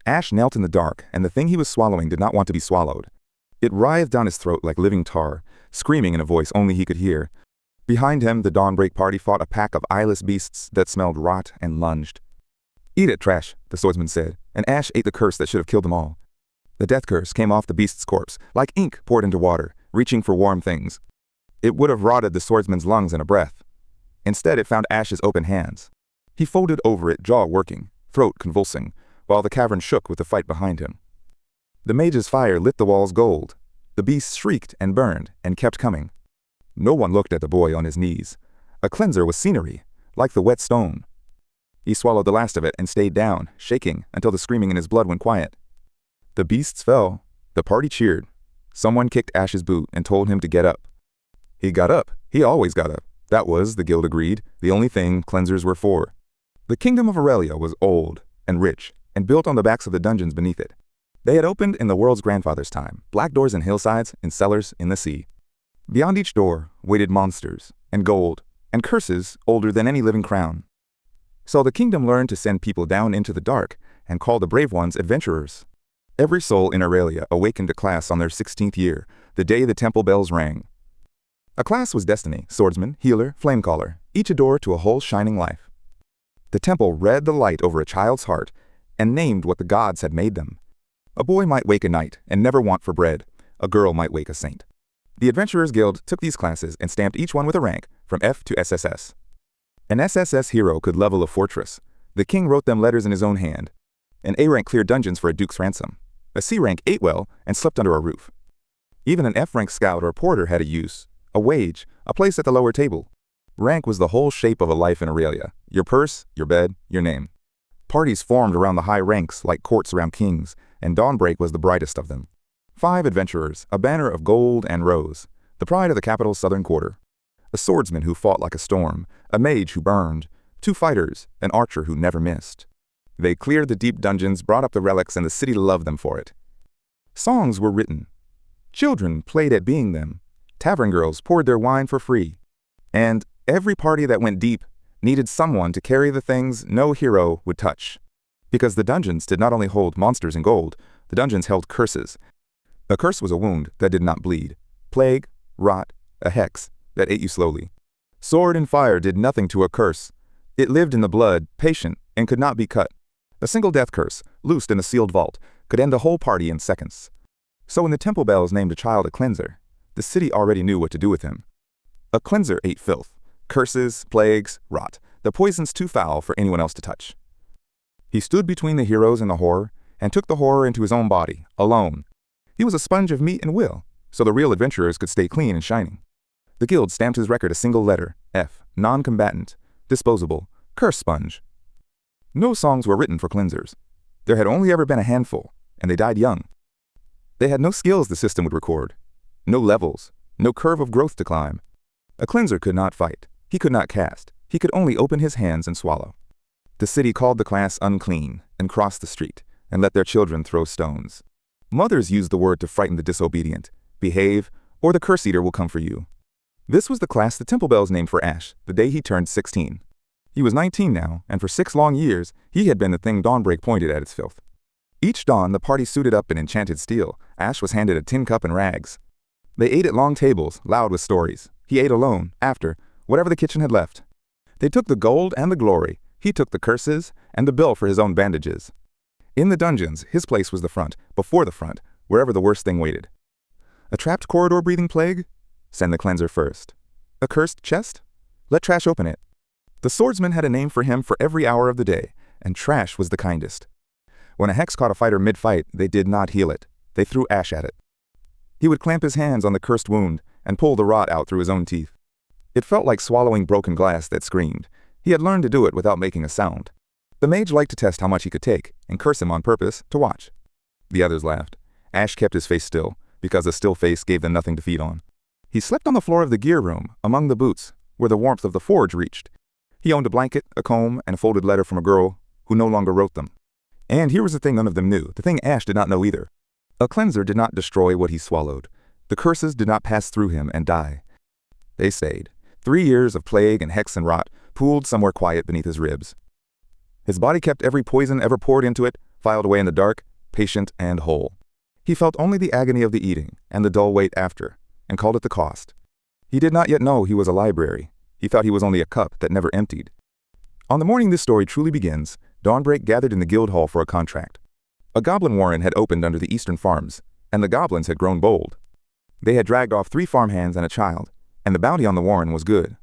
Ash knelt in the dark, and the thing he was swallowing did not want to be swallowed. It writhed down his throat like living tar, screaming in a voice only he could hear. Behind him, the Dawnbreak party fought a pack of eyeless beasts that smelled rot and lunged. "Eat it, trash," the swordsman said, and Ash ate the curse that should have killed them all. The death curse came off the beast's corpse, like ink poured into water, reaching for warm things. It would have rotted the swordsman's lungs in a breath. Instead, it found Ash's open hands. He folded over it, jaw working, throat convulsing, while the cavern shook with the fight behind him. The mage's fire lit the walls gold. The beast shrieked and burned, and kept coming. No one looked at the boy on his knees. A cleanser was scenery, like the wet stone. He swallowed the last of it and stayed down, shaking, until the screaming in his blood went quiet. The beasts fell. The party cheered. Someone kicked Ash's boot and told him to get up. He got up. He always got up. That was, the guild agreed, the only thing cleansers were for. The kingdom of Aurelia was old and rich, and built on the backs of the dungeons beneath it. They had opened in the world's grandfather's time, black doors in hillsides, in cellars, in the sea. Beyond each door waited monsters, and gold, and curses older than any living crown. So the kingdom learned to send people down into the dark, and call the brave ones adventurers. Every soul in Aurelia awakened a class on their 16th year, the day the temple bells rang. A class was destiny, swordsman, healer, flamecaller, each a door to a whole shining life. The temple read the light over a child's heart, and named what the gods had made them. A boy might wake a knight and never want for bread. A girl might wake a saint. The Adventurers Guild took these classes and stamped each one with a rank, from F to SSS. An SSS hero could level a fortress. The king wrote them letters in his own hand. An A rank cleared dungeons for a duke's ransom. A C rank ate well and slept under a roof. Even an F rank scout or porter had a use, a wage, a place at the lower table. Rank was the whole shape of a life in Aurelia. Your purse, your bed, your name. Parties formed around the high ranks like courts around kings, and Dawnbreak was the brightest of them. 5 adventurers, a banner of gold and rose, the pride of the capital's southern quarter. A swordsman who fought like a storm, a mage who burned, 2 fighters, an archer who never missed. They cleared the deep dungeons, brought up the relics, and the city loved them for it. Songs were written. Children played at being them. Tavern girls poured their wine for free. And every party that went deep needed someone to carry the things no hero would touch. Because the dungeons did not only hold monsters and gold, the dungeons held curses. A curse was a wound that did not bleed. Plague, rot, a hex that ate you slowly. Sword and fire did nothing to a curse. It lived in the blood, patient, and could not be cut. A single death curse, loosed in a sealed vault, could end a whole party in seconds. So when the temple bells named a child a cleanser, the city already knew what to do with him. A cleanser ate filth, curses, plagues, rot, the poisons too foul for anyone else to touch. He stood between the heroes and the horror, and took the horror into his own body, alone. He was a sponge of meat and will, so the real adventurers could stay clean and shining. The guild stamped his record a single letter, F, non-combatant, disposable, curse sponge. No songs were written for cleansers. There had only ever been a handful, and they died young. They had no skills the system would record, no levels, no curve of growth to climb. A cleanser could not fight, he could not cast, he could only open his hands and swallow. The city called the class unclean, and crossed the street, and let their children throw stones. Mothers used the word to frighten the disobedient. Behave, or the curse eater will come for you. This was the class the temple bells named for Ash, the day he turned 16. He was 19 now, and for 6 long years, he had been the thing Dawnbreak pointed at its filth. Each dawn, the party suited up in enchanted steel. Ash was handed a tin cup and rags. They ate at long tables, loud with stories. He ate alone, after, whatever the kitchen had left. They took the gold and the glory. He took the curses and the bill for his own bandages. In the dungeons, his place was the front, before the front, wherever the worst thing waited. A trapped corridor-breathing plague? Send the cleanser first. A cursed chest? Let Trash open it. The swordsman had a name for him for every hour of the day, and Trash was the kindest. When a hex caught a fighter mid-fight, they did not heal it. They threw ash at it. He would clamp his hands on the cursed wound and pull the rot out through his own teeth. It felt like swallowing broken glass that screamed. He had learned to do it without making a sound. The mage liked to test how much he could take, and curse him on purpose to watch. The others laughed. Ash kept his face still, because a still face gave them nothing to feed on. He slept on the floor of the gear room, among the boots, where the warmth of the forge reached. He owned a blanket, a comb, and a folded letter from a girl who no longer wrote them. And here was the thing none of them knew, the thing Ash did not know either. A cleanser did not destroy what he swallowed. The curses did not pass through him and die. They stayed. 3 years of plague and hex and rot pooled somewhere quiet beneath his ribs. His body kept every poison ever poured into it filed away in the dark, patient and whole. He felt only the agony of the eating and the dull wait after, and called it the cost. He did not yet know he was a library. He thought he was only a cup that never emptied. On the morning this story truly begins, Dawnbreak gathered in the guild hall for a contract. A Goblin Warren had opened under the eastern farms, and the goblins had grown bold. They had dragged off 3 farmhands and a child, and the bounty on the Warren was good.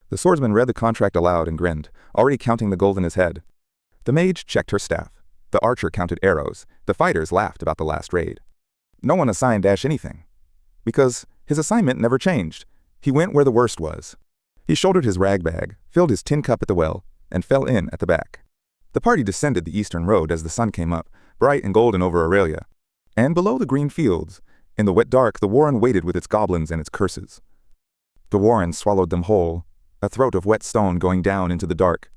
The swordsman read the contract aloud and grinned, already counting the gold in his head. The mage checked her staff. The archer counted arrows. The fighters laughed about the last raid. No one assigned Ash anything, because his assignment never changed. He went where the worst was. He shouldered his rag bag, filled his tin cup at the well, and fell in at the back. The party descended the eastern road as the sun came up, bright and golden over Aurelia. And below the green fields, in the wet dark, the Warren waited with its goblins and its curses. The Warren swallowed them whole, a throat of wet stone going down into the dark.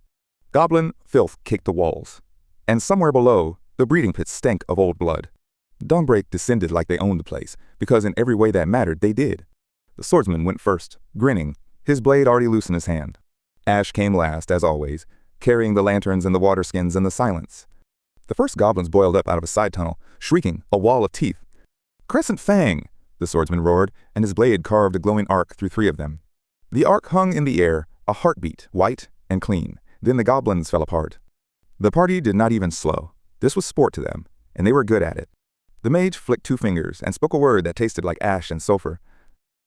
Goblin filth caked the walls, and somewhere below, the breeding pits stank of old blood. Dawnbreak descended like they owned the place, because in every way that mattered, they did. The swordsman went first, grinning, his blade already loose in his hand. Ash came last, as always, carrying the lanterns and the water skins and the silence. The first goblins boiled up out of a side tunnel, shrieking, a wall of teeth. "Crescent Fang!" the swordsman roared, and his blade carved a glowing arc through 3 of them. The arc hung in the air, a heartbeat, white and clean. Then the goblins fell apart. The party did not even slow. This was sport to them, and they were good at it. The mage flicked 2 fingers and spoke a word that tasted like ash and sulfur.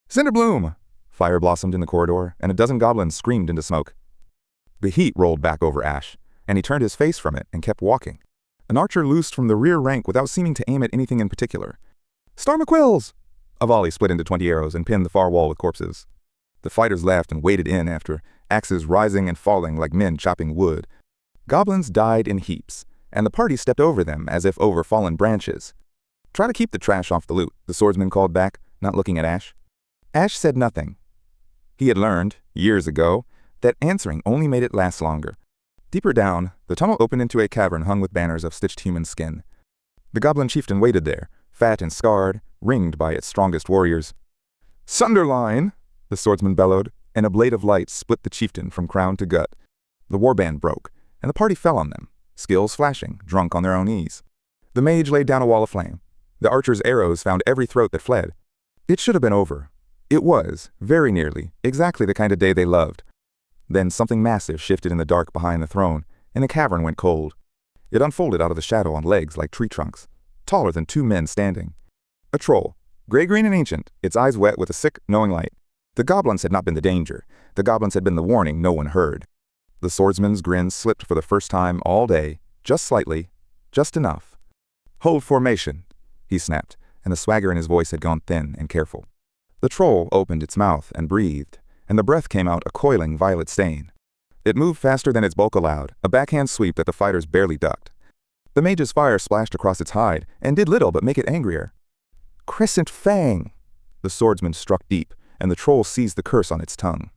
"Cinderbloom!" Fire blossomed in the corridor, and a dozen goblins screamed into smoke. The heat rolled back over Ash, and he turned his face from it and kept walking. An archer loosed from the rear rank without seeming to aim at anything in particular. "Storm of Quills!" A volley split into 20 arrows and pinned the far wall with corpses. The fighters laughed and waded in after, axes rising and falling like men chopping wood. Goblins died in heaps, and the party stepped over them as if over fallen branches. "Try to keep the trash off the loot," the swordsman called back, not looking at Ash. Ash said nothing. He had learned, years ago, that answering only made it last longer. Deeper down, the tunnel opened into a cavern hung with banners of stitched human skin. The goblin chieftain waited there, fat and scarred, ringed by its strongest warriors. "Sunderline!" the swordsman bellowed, and a blade of light split the chieftain from crown to gut. The warband broke, and the party fell on them, skills flashing, drunk on their own ease. The mage laid down a wall of flame. The archer's arrows found every throat that fled. It should have been over. It was, very nearly, exactly the kind of day they loved. Then something massive shifted in the dark behind the throne, and the cavern went cold. It unfolded out of the shadow on legs like tree trunks, taller than 2 men standing. A troll, gray-green and ancient, its eyes wet with a sick, knowing light. The goblins had not been the danger. The goblins had been the warning no one heard. The swordsman's grin slipped for the first time all day, just slightly, just enough. "Hold formation," he snapped, and the swagger in his voice had gone thin and careful. The troll opened its mouth and breathed, and the breath came out a coiling violet stain. It moved faster than its bulk allowed, a backhand sweep that the fighters barely ducked. The mage's fire splashed across its hide, and did little but make it angrier. "Crescent Fang!" The swordsman struck deep, and the troll seized the curse on its tongue.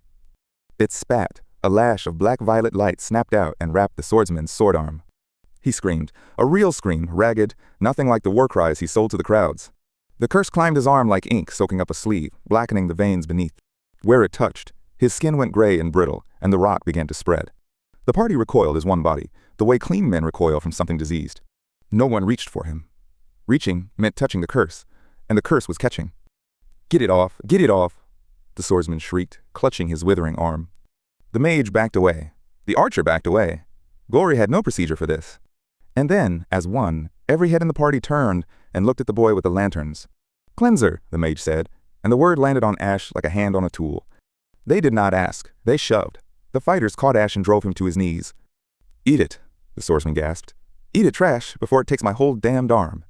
It spat, a lash of black-violet light snapped out and wrapped the swordsman's sword arm. He screamed, a real scream, ragged, nothing like the war cries he sold to the crowds. The curse climbed his arm like ink soaking up a sleeve, blackening the veins beneath. Where it touched, his skin went gray and brittle, and the rot began to spread. The party recoiled as one body, the way clean men recoil from something diseased. No one reached for him. Reaching meant touching the curse, and the curse was catching. "Get it off, get it off," the swordsman shrieked, clutching his withering arm. The mage backed away. The archer backed away. Glory had no procedure for this. And then, as one, every head in the party turned and looked at the boy with the lanterns. "Cleanser," the mage said, and the word landed on Ash like a hand on a tool. They did not ask. They shoved. The fighters caught Ash and drove him to his knees. "Eat it," the swordsman gasped. "Eat it, trash, before it takes my whole damned arm."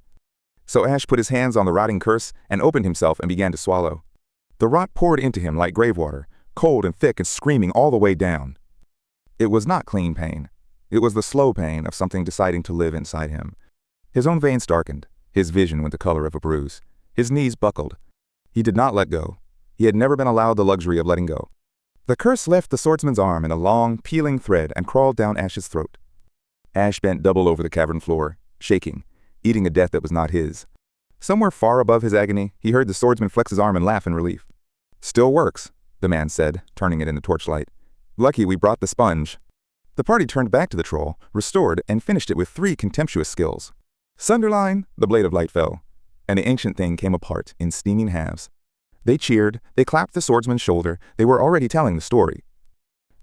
So Ash put his hands on the rotting curse and opened himself and began to swallow. The rot poured into him like grave water, cold and thick and screaming all the way down. It was not clean pain. It was the slow pain of something deciding to live inside him. His own veins darkened. His vision went the color of a bruise. His knees buckled. He did not let go. He had never been allowed the luxury of letting go. The curse left the swordsman's arm in a long, peeling thread and crawled down Ash's throat. Ash bent double over the cavern floor, shaking, eating a death that was not his. Somewhere far above his agony, he heard the swordsman flex his arm and laugh in relief. "Still works," the man said, turning it in the torchlight. "Lucky we brought the sponge." The party turned back to the troll, restored, and finished it with 3 contemptuous skills. Sunderline, the blade of light fell, and the ancient thing came apart in steaming halves. They cheered, they clapped the swordsman's shoulder, they were already telling the story.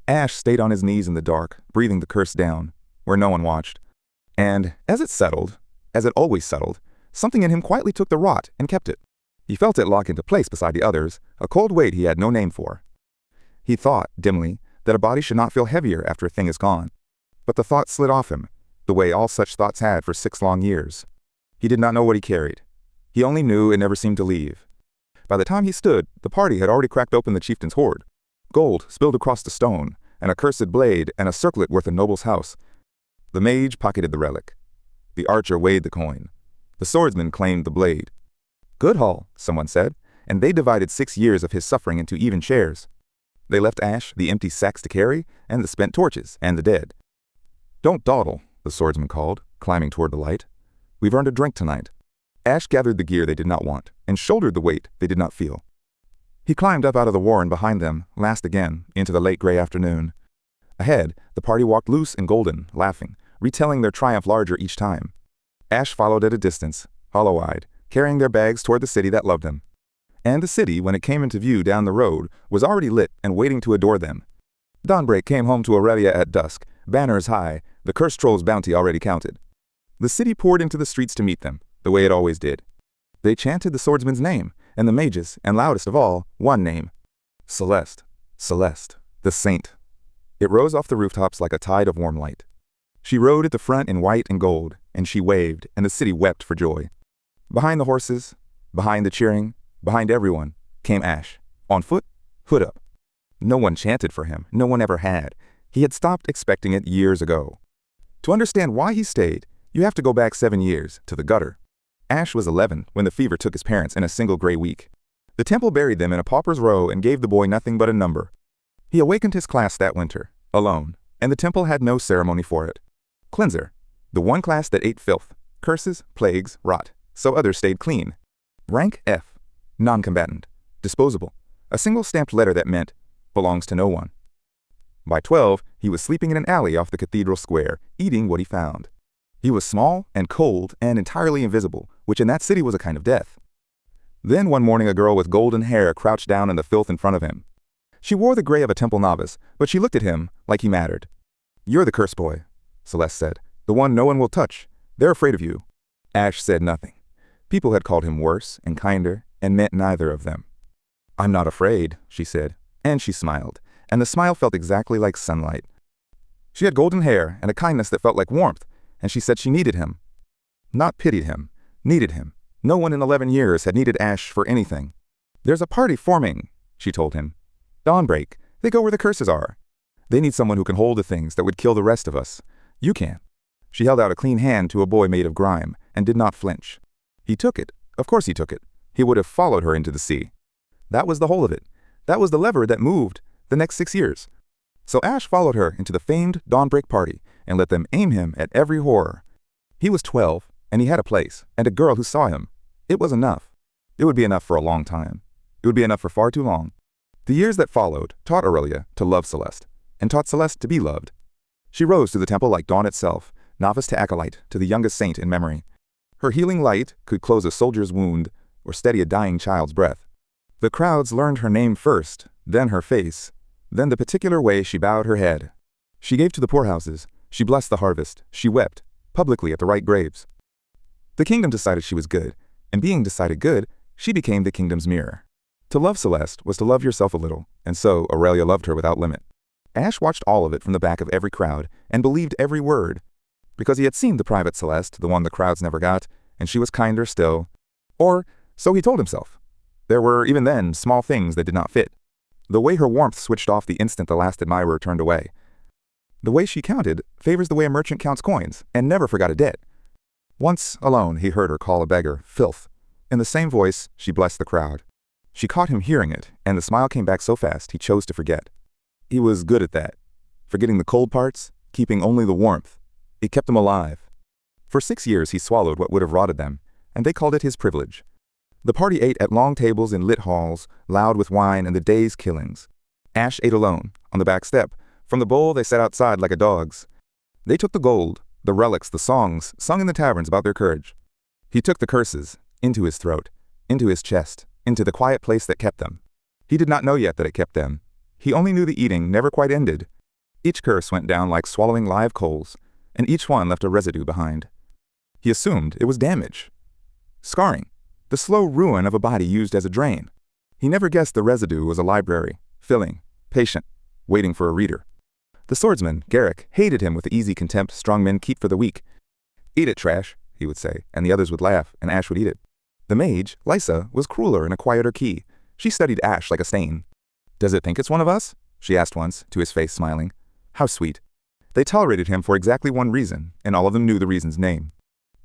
Ash stayed on his knees in the dark, breathing the curse down, where no one watched. And as it settled, as it always settled, something in him quietly took the rot and kept it. He felt it lock into place beside the others, a cold weight he had no name for. He thought, dimly, that a body should not feel heavier after a thing is gone. But the thought slid off him, the way all such thoughts had for 6 long years. He did not know what he carried. He only knew it never seemed to leave. By the time he stood, the party had already cracked open the chieftain's hoard. Gold spilled across the stone, an accursed blade, and a circlet worth a noble's house. The mage pocketed the relic. The archer weighed the coin. The swordsman claimed the blade. Good haul, someone said, and they divided 6 years of his suffering into even shares. They left Ash the empty sacks to carry, and the spent torches, and the dead. Don't dawdle, the swordsman called, climbing toward the light. We've earned a drink tonight. Ash gathered the gear they did not want, and shouldered the weight they did not feel. He climbed up out of the warren behind them, last again, into the late gray afternoon. Ahead, the party walked loose and golden, laughing, retelling their triumph larger each time. Ash followed at a distance, hollow-eyed, carrying their bags toward the city that loved them. And the city, when it came into view down the road, was already lit and waiting to adore them. Dawnbreak came home to Aurelia at dusk, banners high, the cursed troll's bounty already counted. The city poured into the streets to meet them, the way it always did. They chanted the swordsman's name, and the mage's, and loudest of all, one name. Celeste. Celeste. The saint. It rose off the rooftops like a tide of warm light. She rode at the front in white and gold, and she waved, and the city wept for joy. Behind the horses, behind the cheering, behind everyone, came Ash, on foot, hood up. No one chanted for him, no one ever had. He had stopped expecting it years ago. To understand why he stayed, you have to go back 7 years, to the gutter. Ash was 11 when the fever took his parents in a single gray week. The temple buried them in a pauper's row and gave the boy nothing but a number. He awakened his class that winter, alone, and the temple had no ceremony for it. Cleanser, the one class that ate filth, curses, plagues, rot, so others stayed clean. Rank F, non-combatant, disposable, a single stamped letter that meant, belongs to no one. By 12, he was sleeping in an alley off the cathedral square, eating what he found. He was small and cold and entirely invisible, which in that city was a kind of death. Then one morning a girl with golden hair crouched down in the filth in front of him. She wore the gray of a temple novice, but she looked at him like he mattered. You're the curse boy, Celeste said, the one no one will touch. They're afraid of you. Ash said nothing. People had called him worse and kinder, and meant neither of them. I'm not afraid, she said, and she smiled, and the smile felt exactly like sunlight. She had golden hair and a kindness that felt like warmth, and she said she needed him. Not pitied him, needed him. No one in 11 years had needed Ash for anything. There's a party forming, she told him. Dawnbreak, they go where the curses are. They need someone who can hold the things that would kill the rest of us. You can. She held out a clean hand to a boy made of grime, and did not flinch. He took it. Of course he took it. He would have followed her into the sea. That was the whole of it. That was the lever that moved the next 6 years. So Ash followed her into the famed Dawnbreak party, and let them aim him at every horror. He was 12, and he had a place, and a girl who saw him. It was enough. It would be enough for a long time. It would be enough for far too long. The years that followed taught Aurelia to love Celeste, and taught Celeste to be loved. She rose to the temple like dawn itself, novice to acolyte, to the youngest saint in memory. Her healing light could close a soldier's wound, or steady a dying child's breath. The crowds learned her name first, then her face, then the particular way she bowed her head. She gave to the poorhouses. She blessed the harvest. She wept, publicly at the right graves. The kingdom decided she was good, and being decided good, she became the kingdom's mirror. To love Celeste was to love yourself a little, and so Aurelia loved her without limit. Ash watched all of it from the back of every crowd, and believed every word, because he had seen the private Celeste, the one the crowds never got, and she was kinder still. Or, so he told himself. There were, even then, small things that did not fit. The way her warmth switched off the instant the last admirer turned away. The way she counted favors the way a merchant counts coins, and never forgot a debt. Once, alone, he heard her call a beggar filth. In the same voice, she blessed the crowd. She caught him hearing it, and the smile came back so fast he chose to forget. He was good at that. Forgetting the cold parts, keeping only the warmth. It kept him alive. For 6 years he swallowed what would have rotted them, and they called it his privilege. The party ate at long tables in lit halls, loud with wine and the day's killings. Ash ate alone, on the back step, From the bowl they sat outside like a dog's. They took the gold, the relics, the songs sung in the taverns about their courage. He took the curses, into his throat, into his chest, into the quiet place that kept them. He did not know yet that it kept them. He only knew the eating never quite ended. Each curse went down like swallowing live coals, and each one left a residue behind. He assumed it was damage. Scarring, the slow ruin of a body used as a drain. He never guessed the residue was a library, filling, patient, waiting for a reader. The swordsman, Garrick, hated him with the easy contempt strong men keep for the weak. "Eat it, trash," he would say, and the others would laugh, and Ash would eat it. The mage, Lysa, was crueler in a quieter key. She studied Ash like a stain. "Does it think it's one of us?" she asked once, to his face smiling. How sweet. They tolerated him for exactly one reason, and all of them knew the reason's name.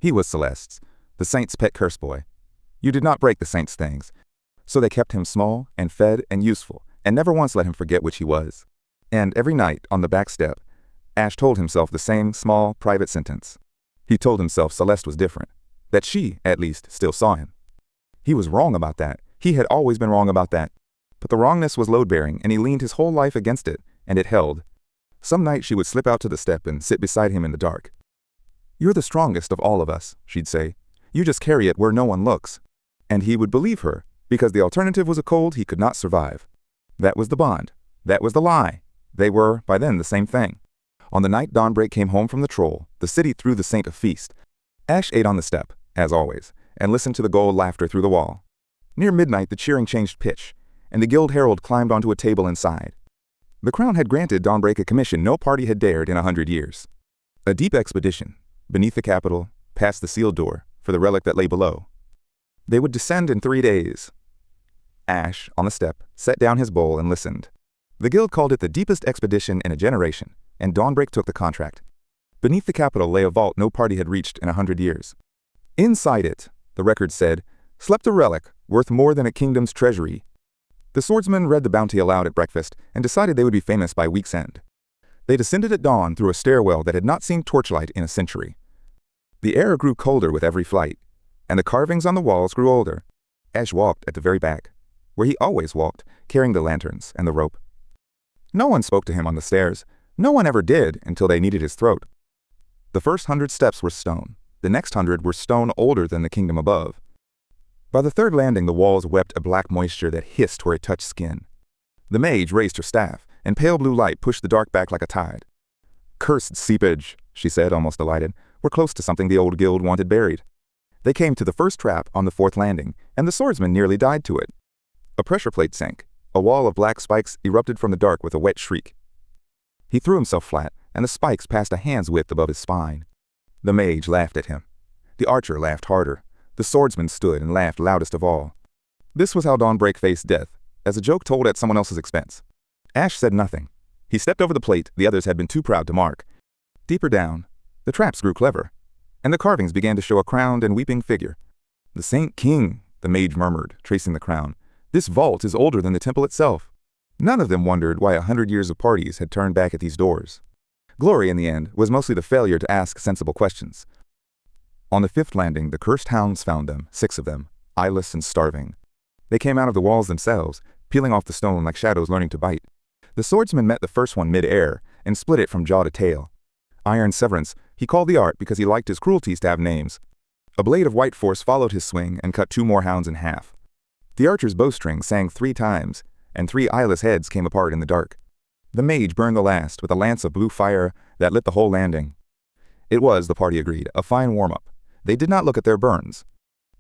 He was Celeste's, the saint's pet curse boy. You did not break the saint's things. So they kept him small and fed and useful, and never once let him forget which he was. And every night, on the back step, Ash told himself the same small, private sentence. He told himself Celeste was different, that she, at least, still saw him. He was wrong about that. He had always been wrong about that. But the wrongness was load-bearing, and he leaned his whole life against it, and it held. Some night she would slip out to the step and sit beside him in the dark. "You're the strongest of all of us," she'd say. "You just carry it where no one looks." And he would believe her, because the alternative was a cold he could not survive. That was the bond. That was the lie. They were, by then, the same thing. On the night Dawnbreak came home from the troll, the city threw the saint a feast. Ash ate on the step, as always, and listened to the gold laughter through the wall. Near midnight the cheering changed pitch, and the guild herald climbed onto a table inside. The crown had granted Dawnbreak a commission no party had dared in 100 years. A deep expedition, beneath the capital, past the sealed door, for the relic that lay below. They would descend in 3 days. Ash, on the step, set down his bowl and listened. The guild called it the deepest expedition in a generation, and Dawnbreak took the contract. Beneath the capital lay a vault no party had reached in 100 years. Inside it, the record said, slept a relic worth more than a kingdom's treasury. The swordsman read the bounty aloud at breakfast and decided they would be famous by week's end. They descended at dawn through a stairwell that had not seen torchlight in a century. The air grew colder with every flight, and the carvings on the walls grew older. Ash walked at the very back, where he always walked, carrying the lanterns and the rope. No one spoke to him on the stairs. No one ever did until they needed his throat. The first 100 steps were stone. The next 100 were stone older than the kingdom above. By the third landing the walls wept a black moisture that hissed where it touched skin. The mage raised her staff, and pale blue light pushed the dark back like a tide. "Cursed seepage," she said, almost delighted. "We're close to something the old guild wanted buried." They came to the first trap on the 4th landing, and the swordsman nearly died to it. A pressure plate sank. A wall of black spikes erupted from the dark with a wet shriek. He threw himself flat, and the spikes passed a hand's width above his spine. The mage laughed at him. The archer laughed harder. The swordsman stood and laughed loudest of all. This was how Dawnbreak faced death, as a joke told at someone else's expense. Ash said nothing. He stepped over the plate the others had been too proud to mark. Deeper down, the traps grew clever, and the carvings began to show a crowned and weeping figure. "The Saint King," the mage murmured, tracing the crown. "This vault is older than the temple itself." None of them wondered why 100 years of parties had turned back at these doors. Glory, in the end, was mostly the failure to ask sensible questions. On the 5th landing, the cursed hounds found them, 6 of them, eyeless and starving. They came out of the walls themselves, peeling off the stone like shadows learning to bite. The swordsman met the first one mid-air and split it from jaw to tail. Iron Severance, he called the art because he liked his cruelties to have names. A blade of white force followed his swing and cut 2 more hounds in half. The archer's bowstring sang 3 times, and 3 eyeless heads came apart in the dark. The mage burned the last with a lance of blue fire that lit the whole landing. It was, the party agreed, a fine warm-up. They did not look at their burns.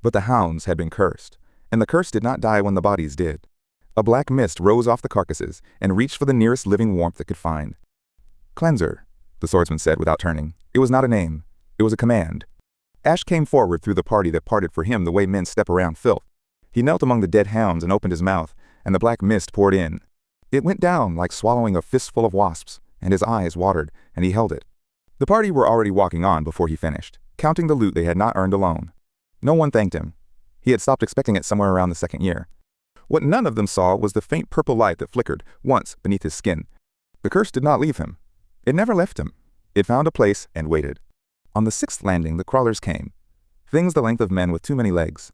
But the hounds had been cursed, and the curse did not die when the bodies did. A black mist rose off the carcasses and reached for the nearest living warmth it could find. "Cleanser," the swordsman said without turning. It was not a name. It was a command. Ash came forward through the party that parted for him the way men step around filth. He knelt among the dead hounds and opened his mouth, and the black mist poured in. It went down like swallowing a fistful of wasps, and his eyes watered, and he held it. The party were already walking on before he finished, counting the loot they had not earned alone. No one thanked him. He had stopped expecting it somewhere around the 2nd year. What none of them saw was the faint purple light that flickered once beneath his skin. The curse did not leave him. It never left him. It found a place and waited. On the 6th landing, the crawlers came. Things the length of men with too many legs.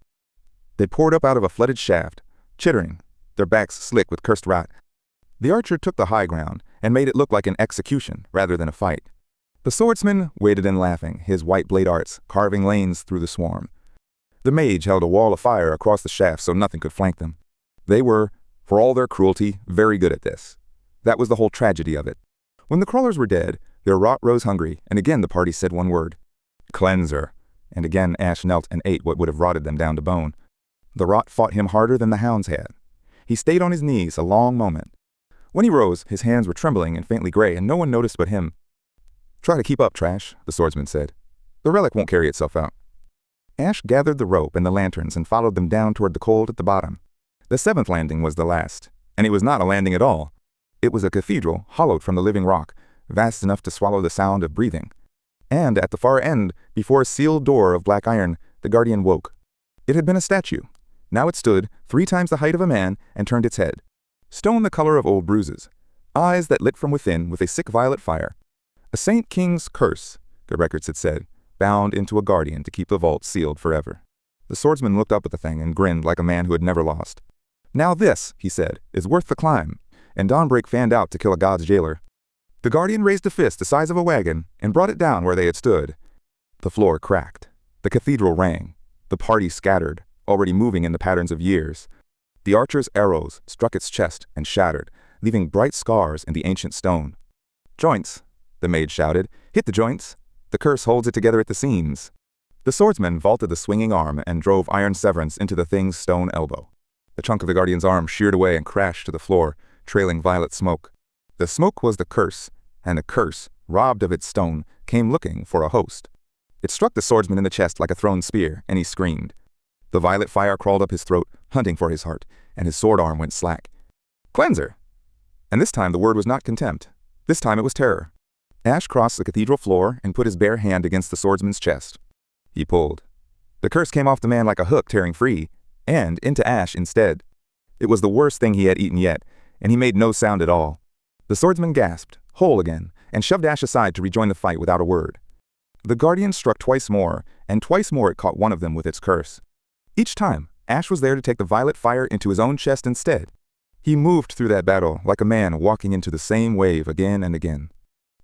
They poured up out of a flooded shaft, chittering, their backs slick with cursed rot. The archer took the high ground and made it look like an execution rather than a fight. The swordsman waded in laughing, his white blade arts carving lanes through the swarm. The mage held a wall of fire across the shaft so nothing could flank them. They were, for all their cruelty, very good at this. That was the whole tragedy of it. When the crawlers were dead, their rot rose hungry, and again the party said one word. Cleanser. And again Ash knelt and ate what would have rotted them down to bone. The rot fought him harder than the hounds had. He stayed on his knees a long moment. When he rose, his hands were trembling and faintly gray, and no one noticed but him. Try to keep up, Trash, the swordsman said. The relic won't carry itself out. Ash gathered the rope and the lanterns and followed them down toward the cold at the bottom. The 7th landing was the last, and it was not a landing at all. It was a cathedral hollowed from the living rock, vast enough to swallow the sound of breathing. And at the far end, before a sealed door of black iron, the guardian woke. It had been a statue. Now it stood 3 times the height of a man and turned its head. Stone the color of old bruises, eyes that lit from within with a sick violet fire. A Saint King's curse, the records had said, bound into a guardian to keep the vault sealed forever. The swordsman looked up at the thing and grinned like a man who had never lost. Now this, he said, is worth the climb, and Dawnbreak fanned out to kill a god's jailer. The guardian raised a fist the size of a wagon and brought it down where they had stood. The floor cracked. The cathedral rang. The party scattered, already moving in the patterns of years. The archer's arrows struck its chest and shattered, leaving bright scars in the ancient stone. Joints, the mage shouted. Hit the joints. The curse holds it together at the seams. The swordsman vaulted the swinging arm and drove iron severance into the thing's stone elbow. The chunk of the guardian's arm sheared away and crashed to the floor, trailing violet smoke. The smoke was the curse, and the curse, robbed of its stone, came looking for a host. It struck the swordsman in the chest like a thrown spear, and he screamed. The violet fire crawled up his throat, hunting for his heart, and his sword arm went slack. Cleanser! And this time the word was not contempt. This time it was terror. Ash crossed the cathedral floor and put his bare hand against the swordsman's chest. He pulled. The curse came off the man like a hook tearing free, and into Ash instead. It was the worst thing he had eaten yet, and he made no sound at all. The swordsman gasped, whole again, and shoved Ash aside to rejoin the fight without a word. The guardian struck twice more, and twice more it caught one of them with its curse. Each time, Ash was there to take the violet fire into his own chest instead. He moved through that battle like a man walking into the same wave again and again.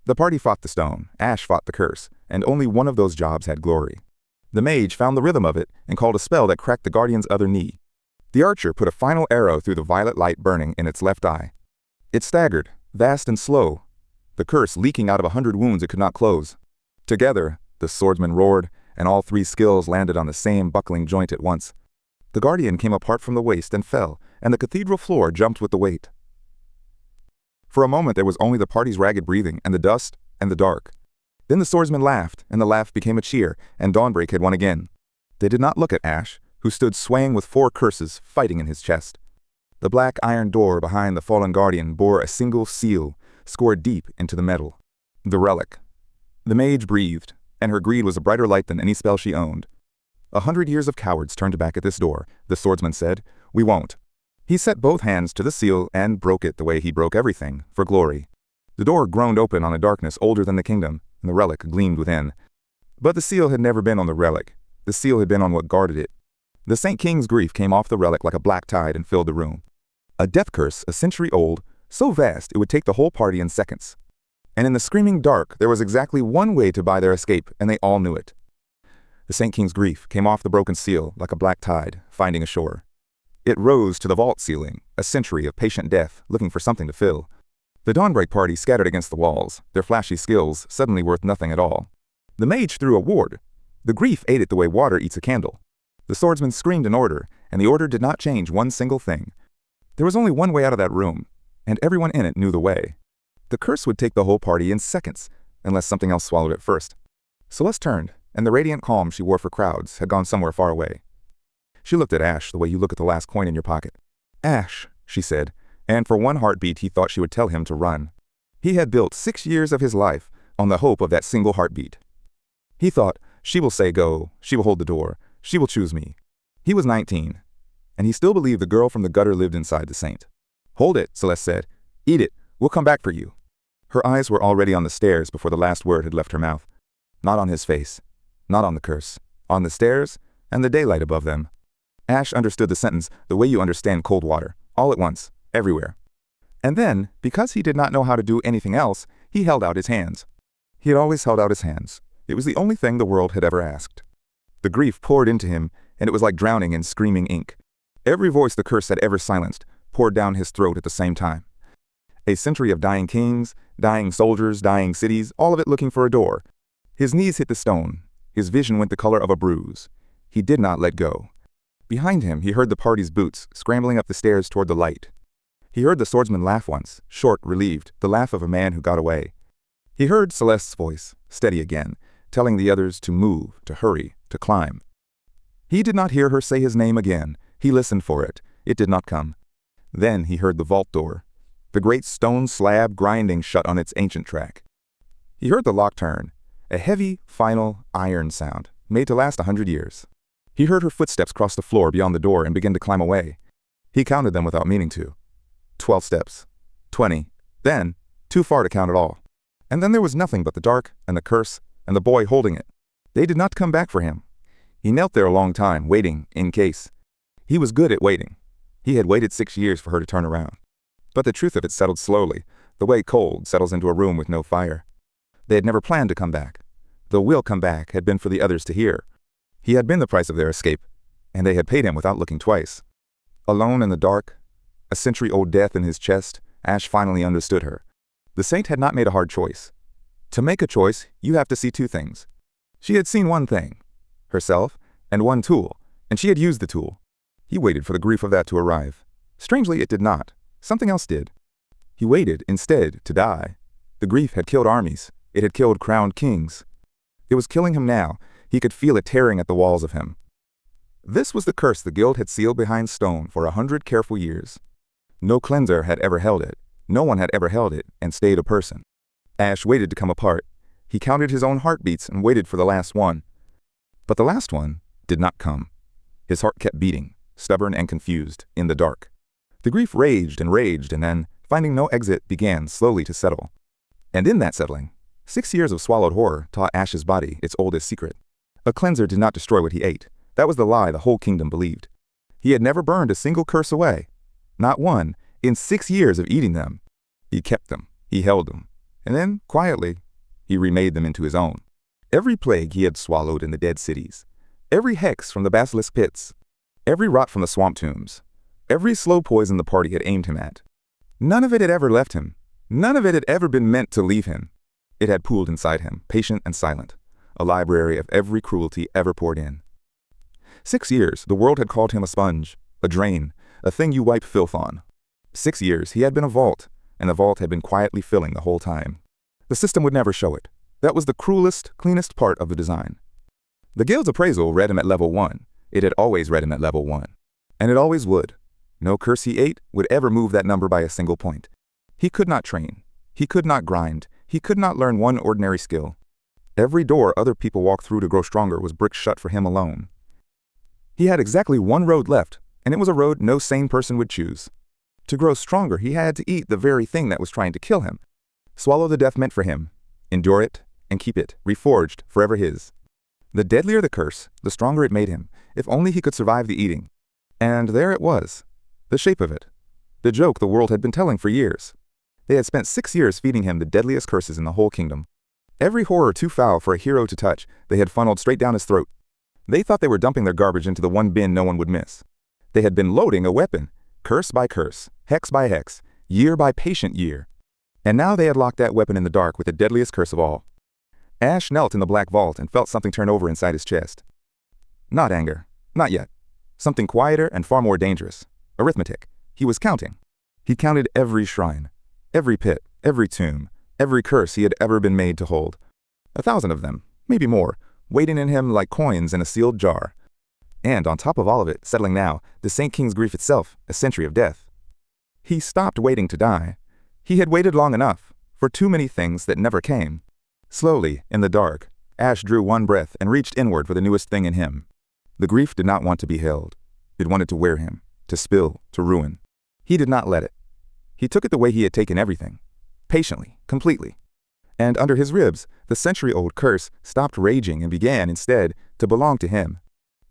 The party fought the stone, Ash fought the curse, and only one of those jobs had glory. The mage found the rhythm of it and called a spell that cracked the guardian's other knee. The archer put a final arrow through the violet light burning in its left eye. It staggered, vast and slow, the curse leaking out of 100 wounds it could not close. Together, the swordsman roared, and all 3 skills landed on the same buckling joint at once. The guardian came apart from the waist and fell, and the cathedral floor jumped with the weight. For a moment there was only the party's ragged breathing and the dust and the dark. Then the swordsman laughed, and the laugh became a cheer, and Dawnbreak had won again. They did not look at Ash, who stood swaying with 4 curses fighting in his chest. The black iron door behind the fallen guardian bore a single seal, scored deep into the metal. The relic. The mage breathed, and her greed was a brighter light than any spell she owned. 100 years of cowards turned back at this door, the swordsman said. We won't. He set both hands to the seal and broke it the way he broke everything, for glory. The door groaned open on a darkness older than the kingdom, and the relic gleamed within. But the seal had never been on the relic. The seal had been on what guarded it. The Saint King's grief came off the relic like a black tide and filled the room. A death curse, a century old, so vast it would take the whole party in seconds. And in the screaming dark there was exactly one way to buy their escape, and they all knew it. The Saint King's grief came off the broken seal like a black tide, finding a shore. It rose to the vault ceiling, a century of patient death, looking for something to fill. The Dawnbreak party scattered against the walls, their flashy skills suddenly worth nothing at all. The mage threw a ward. The grief ate it the way water eats a candle. The swordsman screamed an order, and the order did not change one single thing. There was only one way out of that room, and everyone in it knew the way. The curse would take the whole party in seconds, unless something else swallowed it first. Celeste turned, and the radiant calm she wore for crowds had gone somewhere far away. She looked at Ash the way you look at the last coin in your pocket. Ash, she said, and for one heartbeat he thought she would tell him to run. He had built 6 years of his life on the hope of that single heartbeat. He thought, she will say go, she will hold the door, she will choose me. He was 19, and he still believed the girl from the gutter lived inside the saint. Hold it, Celeste said. Eat it, we'll come back for you. Her eyes were already on the stairs before the last word had left her mouth. Not on his face, not on the curse, on the stairs and the daylight above them. Ash understood the sentence the way you understand cold water, all at once, everywhere. And then, because he did not know how to do anything else, he held out his hands. He had always held out his hands. It was the only thing the world had ever asked. The grief poured into him, and it was like drowning in screaming ink. Every voice the curse had ever silenced poured down his throat at the same time. A century of dying kings, dying soldiers, dying cities, all of it looking for a door. His knees hit the stone. His vision went the color of a bruise. He did not let go. Behind him, he heard the party's boots scrambling up the stairs toward the light. He heard the swordsman laugh once, short, relieved, the laugh of a man who got away. He heard Celeste's voice, steady again, telling the others to move, to hurry, to climb. He did not hear her say his name again. He listened for it. It did not come. Then he heard the vault door, the great stone slab grinding shut on its ancient track. He heard the lock turn, a heavy, final, iron sound, made to last 100 years. He heard her footsteps cross the floor beyond the door and begin to climb away. He counted them without meaning to. 12 steps. 20. Then, too far to count at all. And then there was nothing but the dark and the curse and the boy holding it. They did not come back for him. He knelt there a long time, waiting, in case. He was good at waiting. He had waited 6 years for her to turn around. But the truth of it settled slowly, the way cold settles into a room with no fire. They had never planned to come back. The will come back had been for the others to hear. He had been the price of their escape, and they had paid him without looking twice. Alone in the dark, a century-old death in his chest, Ash finally understood her. The saint had not made a hard choice. To make a choice, you have to see two things. She had seen one thing, herself, and one tool, and she had used the tool. He waited for the grief of that to arrive. Strangely, it did not. Something else did. He waited, instead, to die. The grief had killed armies. It had killed crowned kings. It was killing him now. He could feel it tearing at the walls of him. This was the curse the guild had sealed behind stone for 100 careful years. No cleanser had ever held it. No one had ever held it and stayed a person. Ash waited to come apart. He counted his own heartbeats and waited for the last one. But the last one did not come. His heart kept beating, stubborn and confused, in the dark. The grief raged, and then, finding no exit, began slowly to settle. And in that settling, 6 years of swallowed horror taught Ash's body its oldest secret. A cleanser did not destroy what he ate. That was the lie the whole kingdom believed. He had never burned a single curse away. Not one, in 6 years of eating them. He kept them, he held them, and then, quietly, he remade them into his own. Every plague he had swallowed in the dead cities, every hex from the basilisk pits, every rot from the swamp tombs, every slow poison the party had aimed him at. None of it had ever left him. None of it had ever been meant to leave him. It had pooled inside him, patient and silent, a library of every cruelty ever poured in. 6 years, the world had called him a sponge, a drain, a thing you wipe filth on. 6 years, he had been a vault, and the vault had been quietly filling the whole time. The system would never show it. That was the cruelest, cleanest part of the design. The guild's appraisal read him at level 1. It had always read him at level 1. And it always would. No curse he ate would ever move that number by a single point. He could not train. He could not grind. He could not learn one ordinary skill. Every door other people walked through to grow stronger was bricked shut for him alone. He had exactly one road left, and it was a road no sane person would choose. To grow stronger, he had to eat the very thing that was trying to kill him. Swallow the death meant for him, endure it, and keep it, reforged, forever his. The deadlier the curse, the stronger it made him, if only he could survive the eating. And there it was, the shape of it, the joke the world had been telling for years. They had spent 6 years feeding him the deadliest curses in the whole kingdom. Every horror too foul for a hero to touch, they had funneled straight down his throat. They thought they were dumping their garbage into the one bin no one would miss. They had been loading a weapon, curse by curse, hex by hex, year by patient year. And now they had locked that weapon in the dark with the deadliest curse of all. Ash knelt in the black vault and felt something turn over inside his chest. Not anger. Not yet. Something quieter and far more dangerous. Arithmetic. He was counting. He counted every shrine, every pit, every tomb, every curse he had ever been made to hold. 1,000 of them, maybe more, waiting in him like coins in a sealed jar. And on top of all of it, settling now, the Saint King's grief itself, a century of death. He stopped waiting to die. He had waited long enough, for too many things that never came. Slowly, in the dark, Ash drew one breath and reached inward for the newest thing in him. The grief did not want to be held. It wanted to wear him, to spill, to ruin. He did not let it. He took it the way he had taken everything, patiently, completely. And under his ribs, the century-old curse stopped raging and began, instead, to belong to him.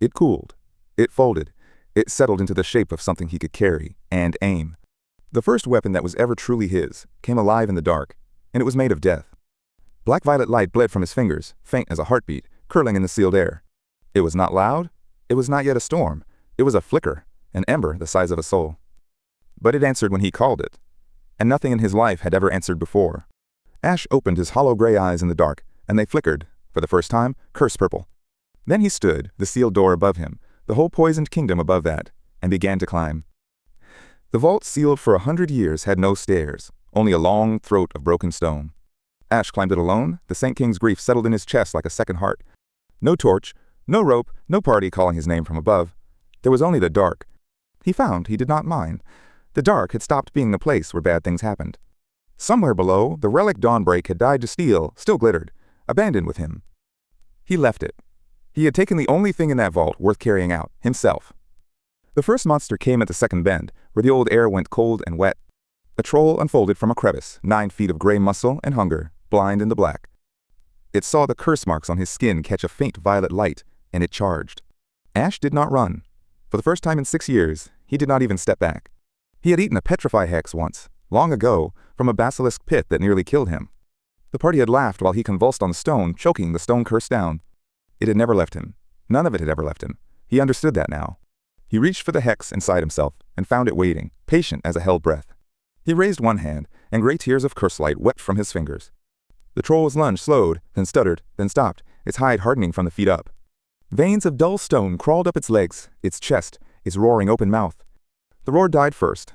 It cooled. It folded. It settled into the shape of something he could carry and aim. The first weapon that was ever truly his came alive in the dark, and it was made of death. Black-violet light bled from his fingers, faint as a heartbeat, curling in the sealed air. It was not loud. It was not yet a storm. It was a flicker, an ember the size of a soul. But it answered when he called it, and nothing in his life had ever answered before. Ash opened his hollow gray eyes in the dark, and they flickered, for the first time, curse purple. Then he stood, the sealed door above him, the whole poisoned kingdom above that, and began to climb. The vault sealed for 100 years had no stairs, only a long throat of broken stone. Ash climbed it alone. The Saint King's grief settled in his chest like a second heart. No torch, no rope, no party calling his name from above. There was only the dark. He found he did not mind. The dark had stopped being the place where bad things happened. Somewhere below, the relic Dawnbreak had died to steel, still glittered, abandoned with him. He left it. He had taken the only thing in that vault worth carrying out, himself. The first monster came at the second bend, where the old air went cold and wet. A troll unfolded from a crevice, 9 feet of gray muscle and hunger, blind in the black. It saw the curse marks on his skin catch a faint violet light, and it charged. Ash did not run. For the first time in 6 years, he did not even step back. He had eaten a petrify hex once, long ago, from a basilisk pit that nearly killed him. The party had laughed while he convulsed on the stone, choking the stone curse down. It had never left him. None of it had ever left him. He understood that now. He reached for the hex inside himself, and found it waiting, patient as a held breath. He raised one hand, and gray tears of curse light wept from his fingers. The troll's lunge slowed, then stuttered, then stopped, its hide hardening from the feet up. Veins of dull stone crawled up its legs, its chest, its roaring open mouth. The roar died first.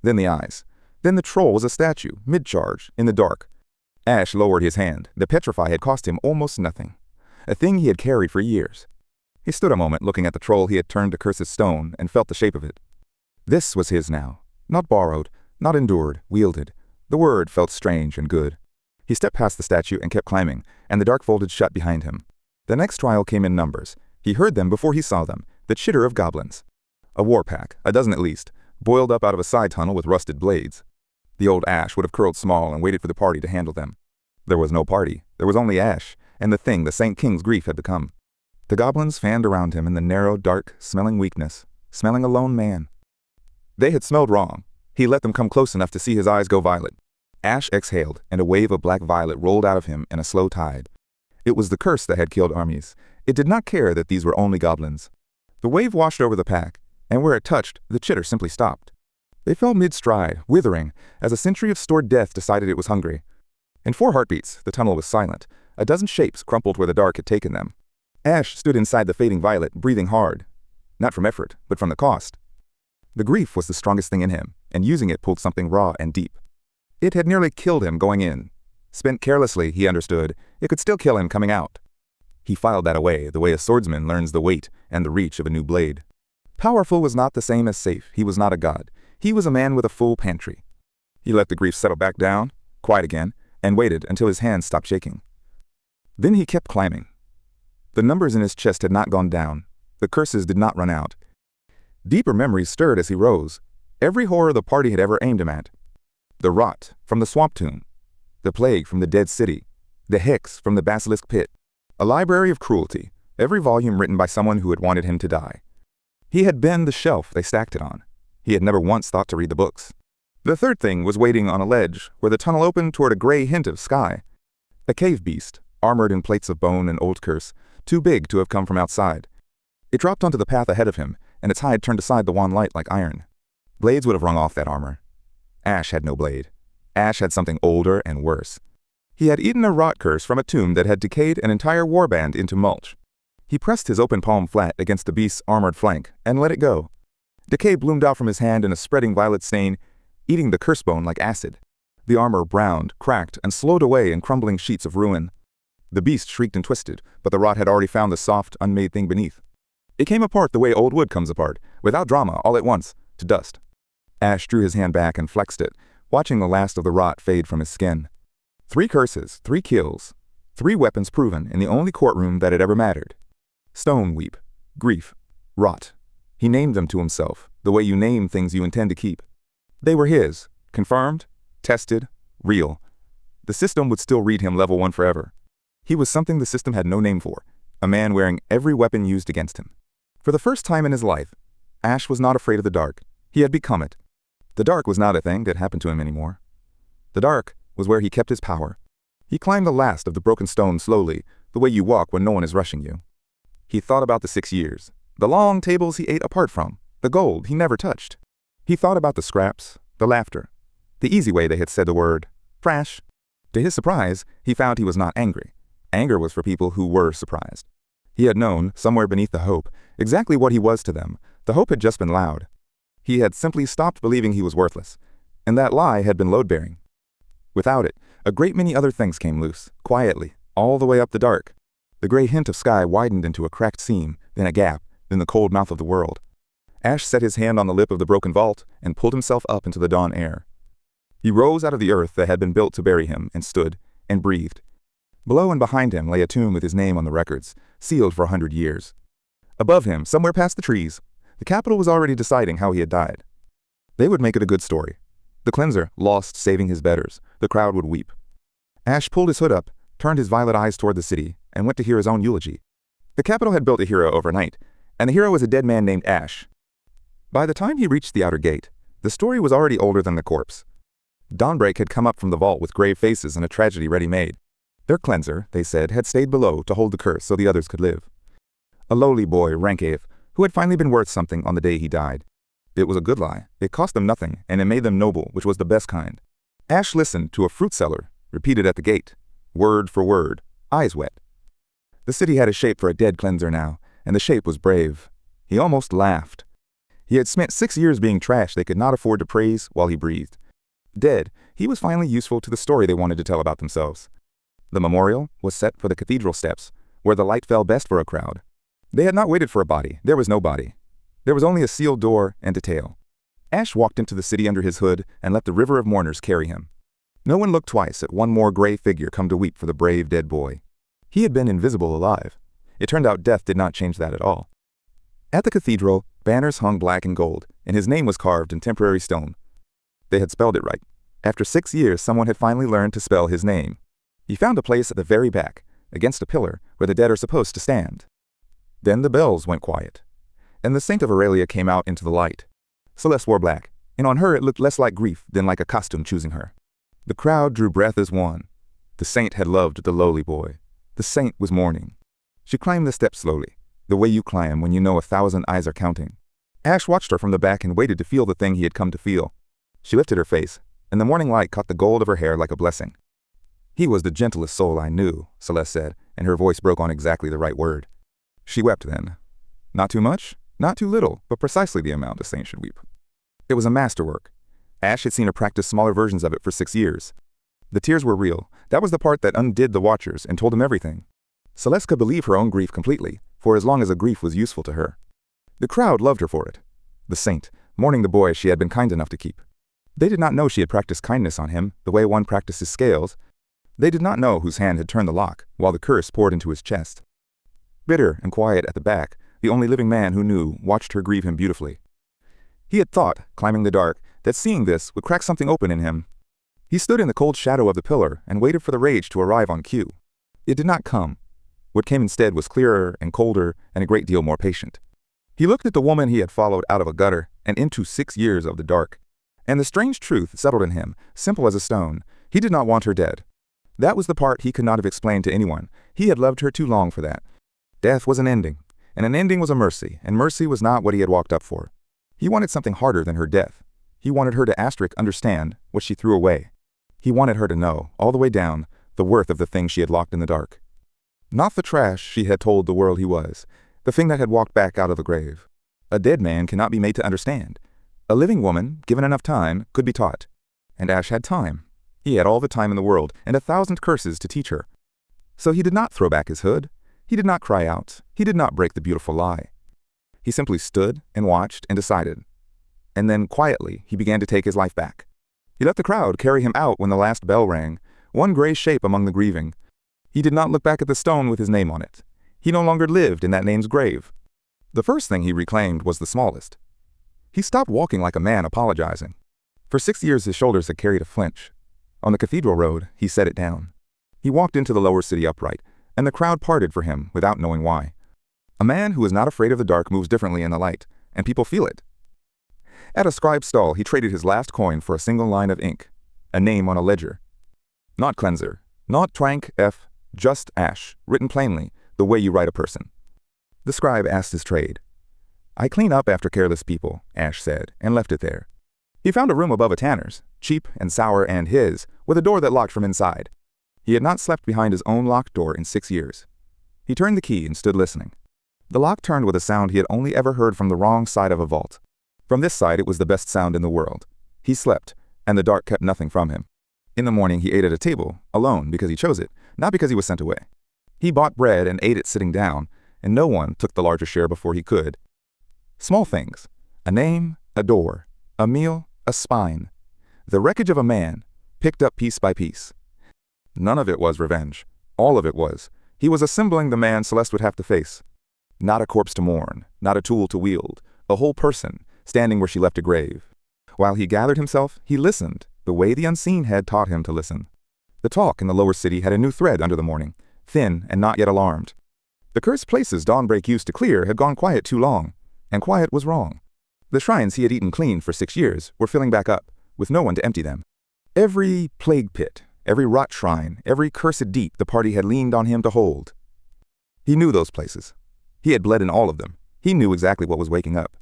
Then the eyes. Then the troll was a statue, mid-charge, in the dark. Ash lowered his hand. The petrify had cost him almost nothing. A thing he had carried for years. He stood a moment looking at the troll he had turned to curse his stone, and felt the shape of it. This was his now. Not borrowed, not endured, wielded. The word felt strange and good. He stepped past the statue and kept climbing, and the dark folded shut behind him. The next trial came in numbers. He heard them before he saw them, the chitter of goblins. A war pack, a dozen at least, boiled up out of a side tunnel with rusted blades. The old Ash would have curled small and waited for the party to handle them. There was no party. There was only Ash, and the thing the Saint King's grief had become. The goblins fanned around him in the narrow, dark, smelling weakness, smelling a lone man. They had smelled wrong. He let them come close enough to see his eyes go violet. Ash exhaled, and a wave of black violet rolled out of him in a slow tide. It was the curse that had killed armies. It did not care that these were only goblins. The wave washed over the pack, and where it touched, the chitter simply stopped. They fell mid-stride, withering, as a century of stored death decided it was hungry. In 4 heartbeats, the tunnel was silent. A dozen shapes crumpled where the dark had taken them. Ash stood inside the fading violet, breathing hard. Not from effort, but from the cost. The grief was the strongest thing in him, and using it pulled something raw and deep. It had nearly killed him going in. Spent carelessly, he understood, it could still kill him coming out. He filed that away, the way a swordsman learns the weight and the reach of a new blade. Powerful was not the same as safe. He was not a god. He was a man with a full pantry. He let the grief settle back down, quiet again, and waited until his hands stopped shaking. Then he kept climbing. The numbers in his chest had not gone down. The curses did not run out. Deeper memories stirred as he rose. Every horror the party had ever aimed him at. The rot from the swamp tomb. The plague from the dead city. The hex from the basilisk pit. A library of cruelty, every volume written by someone who had wanted him to die. He had been the shelf they stacked it on. He had never once thought to read the books. The third thing was waiting on a ledge, where the tunnel opened toward a gray hint of sky. A cave beast, armored in plates of bone and old curse, too big to have come from outside. It dropped onto the path ahead of him, and its hide turned aside the wan light like iron. Blades would have wrung off that armor. Ash had no blade. Ash had something older and worse. He had eaten a rot curse from a tomb that had decayed an entire warband into mulch. He pressed his open palm flat against the beast's armored flank and let it go. Decay bloomed out from his hand in a spreading violet stain, eating the curse bone like acid. The armor browned, cracked, and slowed away in crumbling sheets of ruin. The beast shrieked and twisted, but the rot had already found the soft, unmade thing beneath. It came apart the way old wood comes apart, without drama, all at once, to dust. Ash drew his hand back and flexed it, watching the last of the rot fade from his skin. 3 curses, 3 kills, 3 weapons proven in the only courtroom that had ever mattered. Stone weep, grief, rot. He named them to himself, the way you name things you intend to keep. They were his, confirmed, tested, real. The system would still read him level 1 forever. He was something the system had no name for, a man wearing every weapon used against him. For the first time in his life, Ash was not afraid of the dark. He had become it. The dark was not a thing that happened to him anymore. The dark was where he kept his power. He climbed the last of the broken stones slowly, the way you walk when no one is rushing you. He thought about the 6 years, the long tables he ate apart from, the gold he never touched. He thought about the scraps, the laughter, the easy way they had said the word, "Frash." To his surprise, he found he was not angry. Anger was for people who were surprised. He had known, somewhere beneath the hope, exactly what he was to them. The hope had just been loud. He had simply stopped believing he was worthless, and that lie had been load-bearing. Without it, a great many other things came loose, quietly, all the way up the dark. The gray hint of sky widened into a cracked seam, then a gap, then the cold mouth of the world. Ash set his hand on the lip of the broken vault and pulled himself up into the dawn air. He rose out of the earth that had been built to bury him and stood and breathed. Below and behind him lay a tomb with his name on the records, sealed for 100 years. Above him, somewhere past the trees, the capital was already deciding how he had died. They would make it a good story. The cleanser lost saving his betters. The crowd would weep. Ash pulled his hood up, turned his violet eyes toward the city, and went to hear his own eulogy. The capital had built a hero overnight, and the hero was a dead man named Ash. By the time he reached the outer gate, the story was already older than the corpse. Dawnbreak had come up from the vault with grave faces and a tragedy ready-made. Their cleanser, they said, had stayed below to hold the curse so the others could live. A lowly boy, rank 8th, who had finally been worth something on the day he died. It was a good lie. It cost them nothing, and it made them noble, which was the best kind. Ash listened to a fruit seller, repeated at the gate, word for word, eyes wet. The city had a shape for a dead cleanser now, and the shape was brave. He almost laughed. He had spent 6 years being trash they could not afford to praise while he breathed. Dead, he was finally useful to the story they wanted to tell about themselves. The memorial was set for the cathedral steps, where the light fell best for a crowd. They had not waited for a body. There was no body. There was only a sealed door and a tale. Ash walked into the city under his hood and let the river of mourners carry him. No one looked twice at one more gray figure come to weep for the brave dead boy. He had been invisible alive. It turned out death did not change that at all. At the cathedral, banners hung black and gold, and his name was carved in temporary stone. They had spelled it right. After 6 years, someone had finally learned to spell his name. He found a place at the very back, against a pillar, where the dead are supposed to stand. Then the bells went quiet, and the saint of Aurelia came out into the light. Celeste wore black, and on her it looked less like grief than like a costume choosing her. The crowd drew breath as one. The saint had loved the lowly boy. The saint was mourning. She climbed the steps slowly, the way you climb when you know 1,000 eyes are counting. Ash watched her from the back and waited to feel the thing he had come to feel. She lifted her face, and the morning light caught the gold of her hair like a blessing. "He was the gentlest soul I knew," Celeste said, and her voice broke on exactly the right word. She wept then. Not too much, not too little, but precisely the amount a saint should weep. It was a masterwork. Ash had seen her practice smaller versions of it for 6 years. The tears were real. That was the part that undid the watchers and told them everything. Celeste could believe her own grief completely, for as long as a grief was useful to her. The crowd loved her for it. The saint, mourning the boy she had been kind enough to keep. They did not know she had practiced kindness on him, the way one practices scales. They did not know whose hand had turned the lock, while the curse poured into his chest. Bitter and quiet at the back, the only living man who knew watched her grieve him beautifully. He had thought, climbing the dark, that seeing this would crack something open in him. He stood in the cold shadow of the pillar and waited for the rage to arrive on cue. It did not come. What came instead was clearer and colder and a great deal more patient. He looked at the woman he had followed out of a gutter and into 6 years of the dark. And the strange truth settled in him, simple as a stone. He did not want her dead. That was the part he could not have explained to anyone. He had loved her too long for that. Death was an ending, and an ending was a mercy, and mercy was not what he had walked up for. He wanted something harder than her death. He wanted her to understand what she threw away. He wanted her to know, all the way down, the worth of the thing she had locked in the dark. Not the trash she had told the world he was, the thing that had walked back out of the grave. A dead man cannot be made to understand. A living woman, given enough time, could be taught. And Ash had time. He had all the time in the world, and 1,000 curses to teach her. So he did not throw back his hood. He did not cry out. He did not break the beautiful lie. He simply stood and watched and decided. And then, quietly, he began to take his life back. He let the crowd carry him out when the last bell rang, one gray shape among the grieving. He did not look back at the stone with his name on it. He no longer lived in that name's grave. The first thing he reclaimed was the smallest. He stopped walking like a man apologizing. For 6 years his shoulders had carried a flinch. On the cathedral road, he set it down. He walked into the lower city upright, and the crowd parted for him without knowing why. A man who is not afraid of the dark moves differently in the light, and people feel it. At a scribe's stall, he traded his last coin for a single line of ink, a name on a ledger. Not cleanser, not trank F, just ash, written plainly, the way you write a person. The scribe asked his trade. I clean up after careless people, Ash said, and left it there. He found a room above a tanner's, cheap and sour and his, with a door that locked from inside. He had not slept behind his own locked door in 6 years. He turned the key and stood listening. The lock turned with a sound he had only ever heard from the wrong side of a vault. From this side it was the best sound in the world. He slept, and the dark kept nothing from him. In the morning he ate at a table, alone because he chose it, not because he was sent away. He bought bread and ate it sitting down, and no one took the larger share before he could. Small things, a name, a door, a meal, a spine, the wreckage of a man, picked up piece by piece. None of it was revenge. All of it was. He was assembling the man Celeste would have to face. Not a corpse to mourn, not a tool to wield, a whole person, standing where she left a grave. While he gathered himself, he listened, the way the unseen had taught him to listen. The talk in the lower city had a new thread under the morning, thin and not yet alarmed. The cursed places Dawnbreak used to clear had gone quiet too long, and quiet was wrong. The shrines he had eaten clean for 6 years were filling back up, with no one to empty them. Every plague pit, every rot shrine, every cursed deep the party had leaned on him to hold. He knew those places. He had bled in all of them. He knew exactly what was waking up.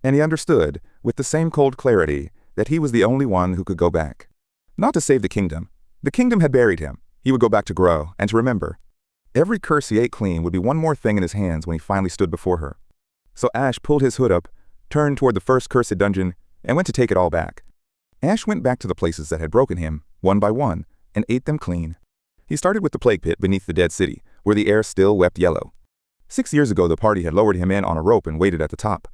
And he understood, with the same cold clarity, that he was the only one who could go back. Not to save the kingdom. The kingdom had buried him. He would go back to grow and to remember. Every curse he ate clean would be one more thing in his hands when he finally stood before her. So Ash pulled his hood up, turned toward the first cursed dungeon, and went to take it all back. Ash went back to the places that had broken him, one by one, and ate them clean. He started with the plague pit beneath the dead city, where the air still wept yellow. 6 years ago the party had lowered him in on a rope and waited at the top.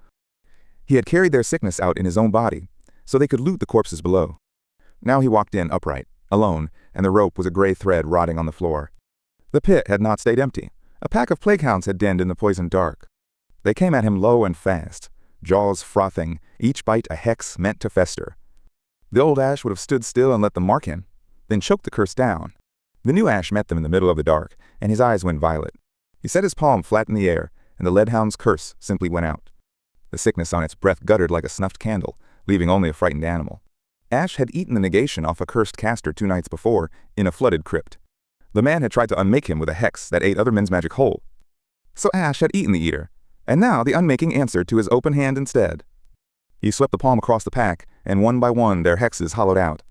He had carried their sickness out in his own body, so they could loot the corpses below. Now he walked in upright, alone, and the rope was a gray thread rotting on the floor. The pit had not stayed empty. A pack of plague hounds had denned in the poisoned dark. They came at him low and fast, jaws frothing, each bite a hex meant to fester. The old Ash would have stood still and let them mark him, then choked the curse down. The new Ash met them in the middle of the dark, and his eyes went violet. He set his palm flat in the air, and the leadhound's curse simply went out. The sickness on its breath guttered like a snuffed candle, leaving only a frightened animal. Ash had eaten the negation off a cursed caster 2 nights before, in a flooded crypt. The man had tried to unmake him with a hex that ate other men's magic whole. So Ash had eaten the eater, and now the unmaking answered to his open hand instead. He swept the palm across the pack, and one by one their hexes hollowed out.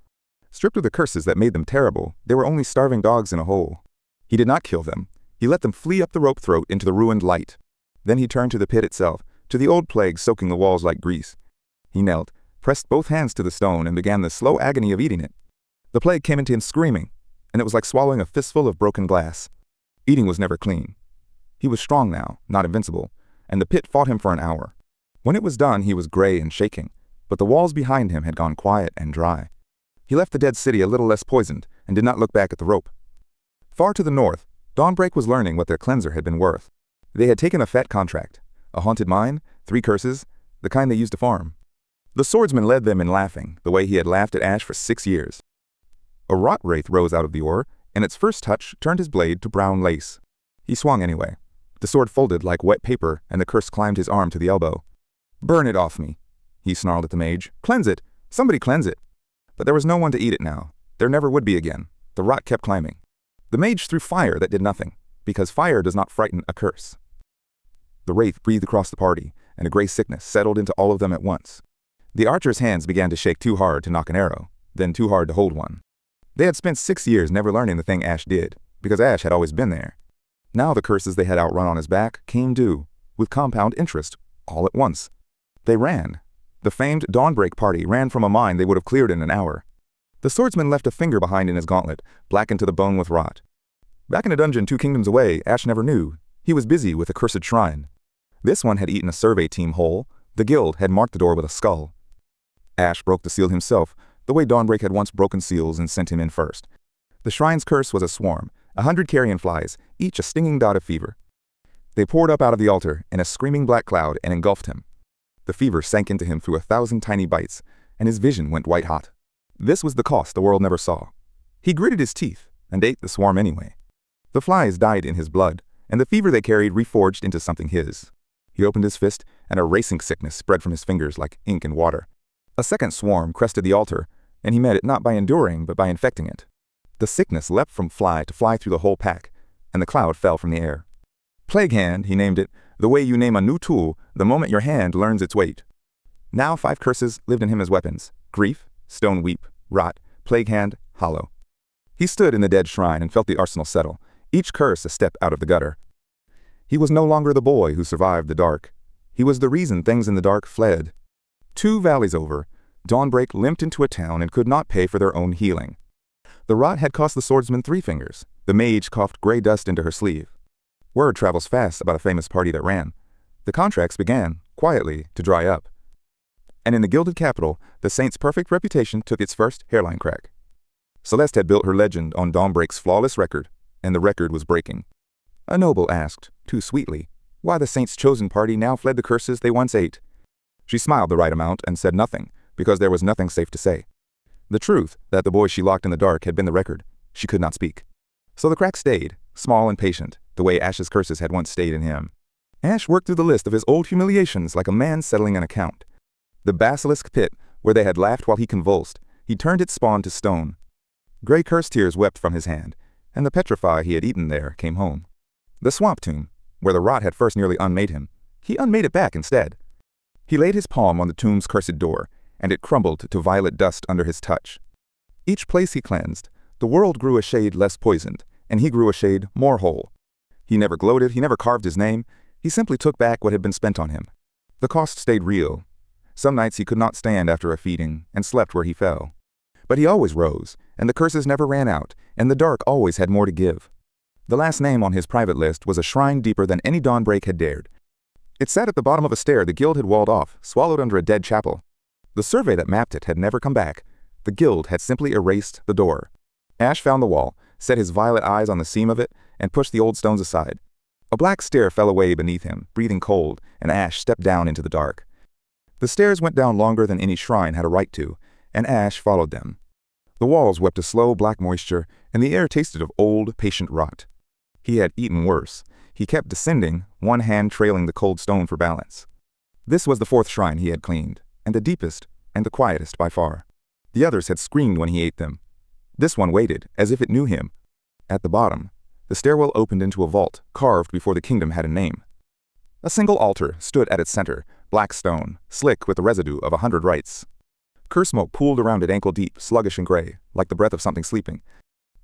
Stripped of the curses that made them terrible, they were only starving dogs in a hole. He did not kill them. He let them flee up the rope throat into the ruined light. Then he turned to the pit itself, to the old plague soaking the walls like grease. He knelt, pressed both hands to the stone, and began the slow agony of eating it. The plague came into him screaming, and it was like swallowing a fistful of broken glass. Eating was never clean. He was strong now, not invincible, and the pit fought him for an hour. When it was done, he was gray and shaking, but the walls behind him had gone quiet and dry. He left the dead city a little less poisoned and did not look back at the rope. Far to the north, Dawnbreak was learning what their cleanser had been worth. They had taken a fat contract, a haunted mine, 3 curses, the kind they used to farm. The swordsman led them in laughing, the way he had laughed at Ash for 6 years. A rot wraith rose out of the ore, and its first touch turned his blade to brown lace. He swung anyway. The sword folded like wet paper, and the curse climbed his arm to the elbow. "Burn it off me," he snarled at the mage. "Cleanse it! Somebody cleanse it!" But there was no one to eat it now. There never would be again. The rot kept climbing. The mage threw fire that did nothing, because fire does not frighten a curse. The wraith breathed across the party, and a gray sickness settled into all of them at once. The archer's hands began to shake too hard to knock an arrow, then too hard to hold one. They had spent 6 years never learning the thing Ash did, because Ash had always been there. Now the curses they had outrun on his back came due, with compound interest, all at once. They ran. The famed Dawnbreak party ran from a mine they would have cleared in an hour. The swordsman left a finger behind in his gauntlet, blackened to the bone with rot. Back in a dungeon 2 kingdoms away, Ash never knew. He was busy with a cursed shrine. This one had eaten a survey team whole. The guild had marked the door with a skull. Ash broke the seal himself, the way Dawnbreak had once broken seals and sent him in first. The shrine's curse was a swarm, 100 carrion flies, each a stinging dot of fever. They poured up out of the altar in a screaming black cloud and engulfed him. The fever sank into him through 1,000 tiny bites, and his vision went white hot. This was the cost the world never saw. He gritted his teeth and ate the swarm anyway. The flies died in his blood, and the fever they carried reforged into something his. He opened his fist, and a racing sickness spread from his fingers like ink and water. A second swarm crested the altar, and he met it not by enduring, but by infecting it. The sickness leapt from fly to fly through the whole pack, and the cloud fell from the air. Plague Hand, he named it, the way you name a new tool the moment your hand learns its weight. Now 5 curses lived in him as weapons: grief, stone weep, rot, plague hand, hollow. He stood in the dead shrine and felt the arsenal settle, each curse a step out of the gutter. He was no longer the boy who survived the dark. He was the reason things in the dark fled. 2 valleys over, Dawnbreak limped into a town and could not pay for their own healing. The rot had cost the swordsman 3 fingers. The mage coughed gray dust into her sleeve. Word travels fast about a famous party that ran. The contracts began, quietly, to dry up. And in the gilded capital, the saint's perfect reputation took its first hairline crack. Celeste had built her legend on Dawnbreak's flawless record, and the record was breaking. A noble asked, too sweetly, why the saint's chosen party now fled the curses they once ate. She smiled the right amount and said nothing, because there was nothing safe to say. The truth, that the boy she locked in the dark had been the record, she could not speak. So the crack stayed, small and patient, the way Ash's curses had once stayed in him. Ash worked through the list of his old humiliations like a man settling an account. The basilisk pit, where they had laughed while he convulsed, he turned its spawn to stone. Gray curse tears wept from his hand, and the petrify he had eaten there came home. The swamp tomb, where the rot had first nearly unmade him, he unmade it back instead. He laid his palm on the tomb's cursed door, and it crumbled to violet dust under his touch. Each place he cleansed, the world grew a shade less poisoned, and he grew a shade more whole. He never gloated, he never carved his name, he simply took back what had been spent on him. The cost stayed real. Some nights he could not stand after a feeding, and slept where he fell. But he always rose, and the curses never ran out, and the dark always had more to give. The last name on his private list was a shrine deeper than any Dawnbreak had dared. It sat at the bottom of a stair the guild had walled off, swallowed under a dead chapel. The survey that mapped it had never come back. The guild had simply erased the door. Ash found the wall, set his violet eyes on the seam of it, and pushed the old stones aside. A black stair fell away beneath him, breathing cold, and Ash stepped down into the dark. The stairs went down longer than any shrine had a right to, and Ash followed them. The walls wept a slow black moisture, and the air tasted of old, patient rot. He had eaten worse. He kept descending, one hand trailing the cold stone for balance. This was the 4th shrine he had cleaned, and the deepest, and the quietest by far. The others had screamed when he ate them. This one waited, as if it knew him. At the bottom, the stairwell opened into a vault, carved before the kingdom had a name. A single altar stood at its center, black stone, slick with the residue of 100 rites. Curse smoke pooled around it ankle-deep, sluggish and gray, like the breath of something sleeping.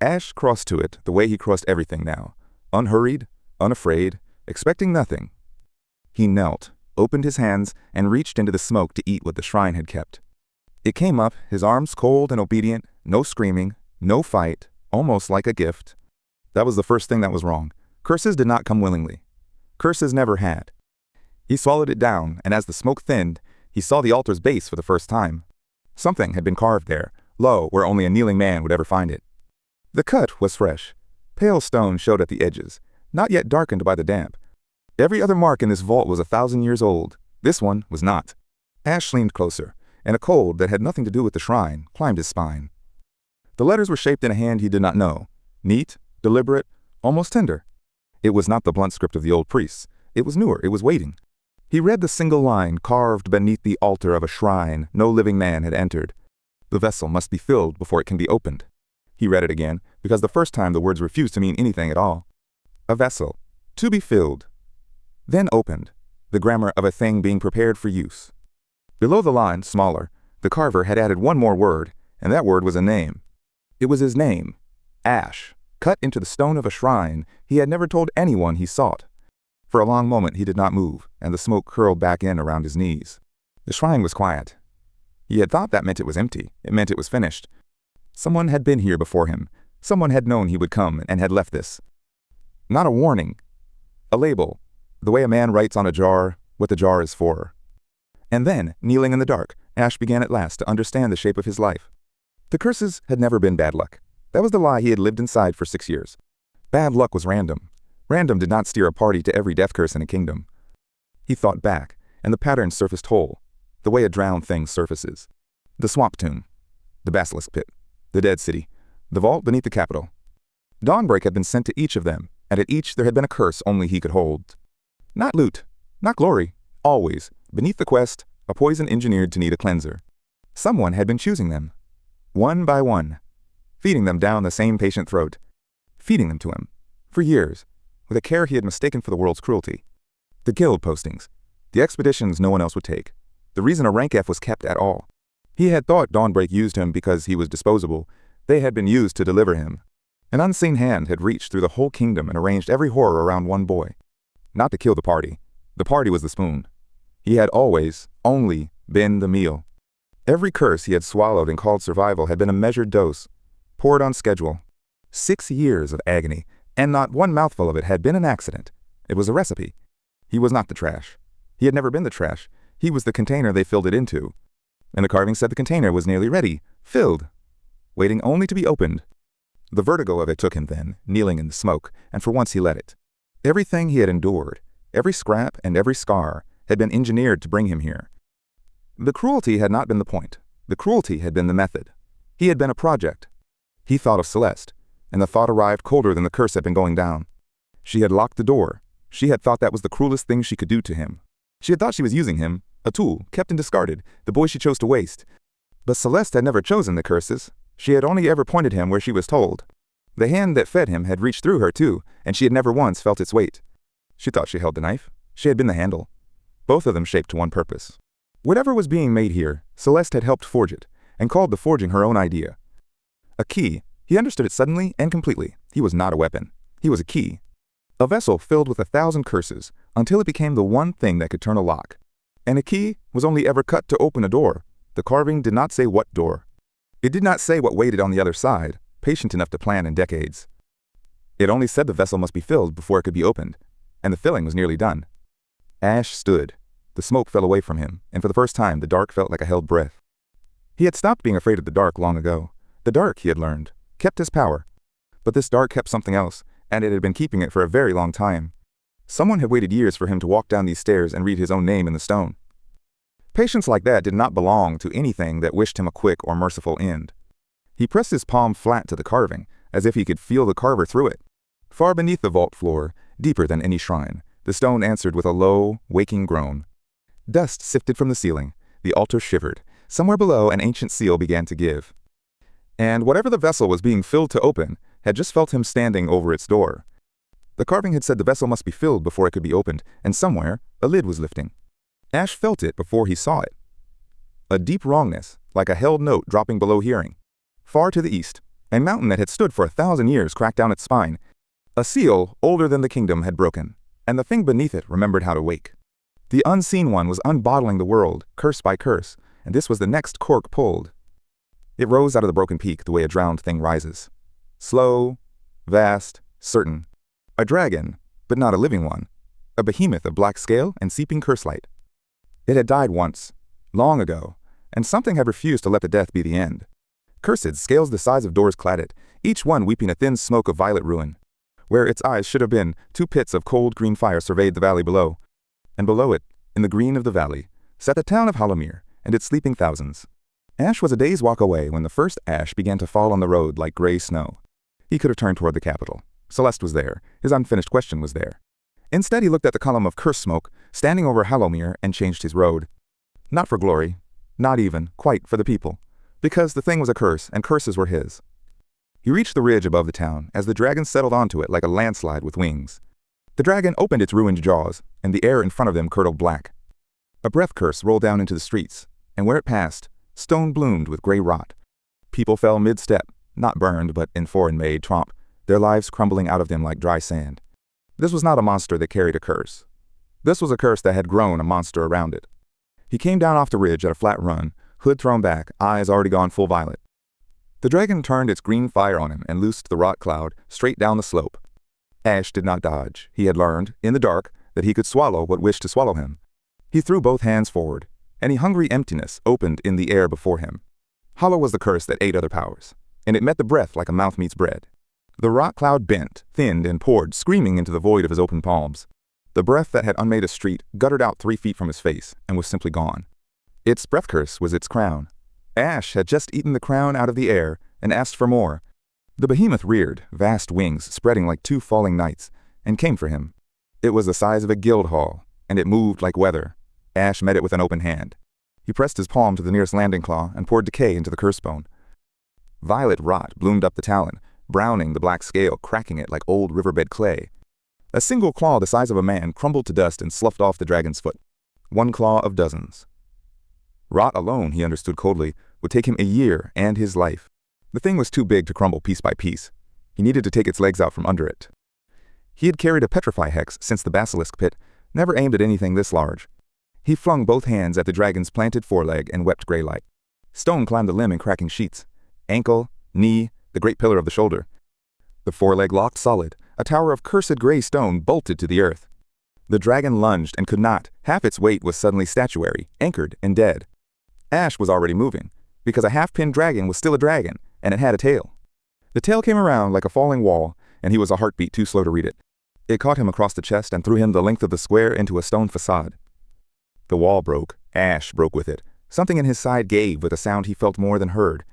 Ash crossed to it the way he crossed everything now, unhurried, unafraid, expecting nothing. He knelt, opened his hands, and reached into the smoke to eat what the shrine had kept. It came up, his arms cold and obedient, no screaming, no fight, almost like a gift. That was the first thing that was wrong. Curses did not come willingly. Curses never had. He swallowed it down, and as the smoke thinned, he saw the altar's base for the first time. Something had been carved there, low where only a kneeling man would ever find it. The cut was fresh. Pale stone showed at the edges, not yet darkened by the damp. Every other mark in this vault was 1,000 years old. This one was not. Ash leaned closer, and a cold that had nothing to do with the shrine climbed his spine. The letters were shaped in a hand he did not know, neat, deliberate, almost tender. It was not the blunt script of the old priests. It was newer, it was waiting. He read the single line carved beneath the altar of a shrine no living man had entered. The vessel must be filled before it can be opened. He read it again, because the first time the words refused to mean anything at all. A vessel, to be filled, then opened, the grammar of a thing being prepared for use. Below the line, smaller, the carver had added one more word, and that word was a name. It was his name, Ash, cut into the stone of a shrine he had never told anyone he sought. For a long moment he did not move, and the smoke curled back in around his knees. The shrine was quiet. He had thought that meant it was empty. It meant it was finished. Someone had been here before him. Someone had known he would come and had left this. Not a warning. A label. The way a man writes on a jar what the jar is for. And then, kneeling in the dark, Ash began at last to understand the shape of his life. The curses had never been bad luck. That was the lie he had lived inside for 6 years. Bad luck was random. Random did not steer a party to every death curse in a kingdom. He thought back, and the pattern surfaced whole, the way a drowned thing surfaces. The swamp tomb, the basilisk pit, the dead city, the vault beneath the capital. Dawnbreak had been sent to each of them, and at each there had been a curse only he could hold. Not loot, Not glory, always, beneath the quest, a poison engineered to need a cleanser. Someone had been choosing them, one by one, feeding them down the same patient throat, feeding them to him, for years, with a care he had mistaken for the world's cruelty. The guild postings, the expeditions no one else would take, the reason a rank F was kept at all. He had thought Dawnbreak used him because he was disposable. They had been used to deliver him. An unseen hand had reached through the whole kingdom and arranged every horror around one boy. Not to kill the party. The party was the spoon. He had always, only, been the meal. Every curse he had swallowed and called survival had been a measured dose, poured on schedule. 6 years of agony, and not one mouthful of it had been an accident. It was a recipe. He was not the trash. He had never been the trash. He was the container they filled it into. And the carving said the container was nearly ready, filled, waiting only to be opened. The vertigo of it took him then, kneeling in the smoke, and for once he let it. Everything he had endured, every scrap and every scar, had been engineered to bring him here. The cruelty had not been the point. The cruelty had been the method. He had been a project. He thought of Celeste, and the thought arrived colder than the curse had been going down. She had locked the door. She had thought that was the cruelest thing she could do to him. She had thought she was using him, a tool, kept and discarded, the boy she chose to waste. But Celeste had never chosen the curses. She had only ever pointed him where she was told. The hand that fed him had reached through her too, and she had never once felt its weight. She thought she held the knife. She had been the handle. Both of them shaped to one purpose. Whatever was being made here, Celeste had helped forge it, and called the forging her own idea. A key. He understood it suddenly and completely. He was not a weapon. He was a key. A vessel filled with 1,000 curses, until it became the one thing that could turn a lock. And a key was only ever cut to open a door. The carving did not say what door. It did not say what waited on the other side, patient enough to plan in decades. It only said the vessel must be filled before it could be opened, and the filling was nearly done. Ash stood. The smoke fell away from him, and for the first time the dark felt like a held breath. He had stopped being afraid of the dark long ago. The dark, he had learned, kept his power. But this dark kept something else, and it had been keeping it for a very long time. Someone had waited years for him to walk down these stairs and read his own name in the stone. Patience like that did not belong to anything that wished him a quick or merciful end. He pressed his palm flat to the carving, as if he could feel the carver through it. Far beneath the vault floor, deeper than any shrine, the stone answered with a low, waking groan. Dust sifted from the ceiling. The altar shivered. Somewhere below, an ancient seal began to give. And whatever the vessel was being filled to open had just felt him standing over its door. The carving had said the vessel must be filled before it could be opened, and somewhere, a lid was lifting. Ash felt it before he saw it. A deep wrongness, like a held note dropping below hearing. Far to the east, a mountain that had stood for 1,000 years cracked down its spine. A seal older than the kingdom had broken, and the thing beneath it remembered how to wake. The unseen one was unbottling the world, curse by curse, and this was the next cork pulled. It rose out of the broken peak the way a drowned thing rises. Slow, vast, certain. A dragon, but not a living one. A behemoth of black scale and seeping curse light. It had died once, long ago, and something had refused to let the death be the end. Cursed, scales the size of doors clad it, each one weeping a thin smoke of violet ruin. Where its eyes should have been, 2 pits of cold green fire surveyed the valley below. And below it, in the green of the valley, sat the town of Halomir and its sleeping thousands. Ash was a day's walk away when the first ash began to fall on the road like gray snow. He could have turned toward the capital. Celeste was there. His unfinished question was there. Instead, he looked at the column of curse smoke, standing over Halomir, and changed his road. Not for glory. Not even, quite, for the people. Because the thing was a curse, and curses were his. He reached the ridge above the town, as the dragon settled onto it like a landslide with wings. The dragon opened its ruined jaws, and the air in front of them curdled black. A breath curse rolled down into the streets, and where it passed, stone bloomed with gray rot. People fell mid-step, not burned, but in foreign-made trompe, their lives crumbling out of them like dry sand. This was not a monster that carried a curse. This was a curse that had grown a monster around it. He came down off the ridge at a flat run, hood thrown back, eyes already gone full violet. The dragon turned its green fire on him and loosed the rot cloud straight down the slope. Ash did not dodge. He had learned, in the dark, that he could swallow what wished to swallow him. He threw both hands forward, and a hungry emptiness opened in the air before him. Hollow was the curse that ate other powers, and it met the breath like a mouth meets bread. The rot cloud bent, thinned, and poured, screaming into the void of his open palms. The breath that had unmade a street guttered out 3 feet from his face and was simply gone. Its breath curse was its crown. Ash had just eaten the crown out of the air and asked for more. The behemoth reared, vast wings spreading like 2 falling knights, and came for him. It was the size of a guild hall, and it moved like weather. Ash met it with an open hand. He pressed his palm to the nearest landing claw and poured decay into the curse bone. Violet rot bloomed up the talon, browning the black scale, cracking it like old riverbed clay. A single claw the size of a man crumbled to dust and sloughed off the dragon's foot. One claw of dozens. Rot alone, he understood coldly, would take him a year and his life. The thing was too big to crumble piece by piece. He needed to take its legs out from under it. He had carried a petrify hex since the basilisk pit, never aimed at anything this large. He flung both hands at the dragon's planted foreleg and wept gray light. Stone climbed the limb in cracking sheets. Ankle, knee, the great pillar of the shoulder. The foreleg locked solid. A tower of cursed gray stone bolted to the earth. The dragon lunged and could not. Half its weight was suddenly statuary, anchored and dead. Ash was already moving, because a half-pinned dragon was still a dragon, and it had a tail. The tail came around like a falling wall, and he was a heartbeat too slow to read it. It caught him across the chest and threw him the length of the square into a stone facade. The wall broke. Ash broke with it. Something in his side gave with a sound he felt more than heard.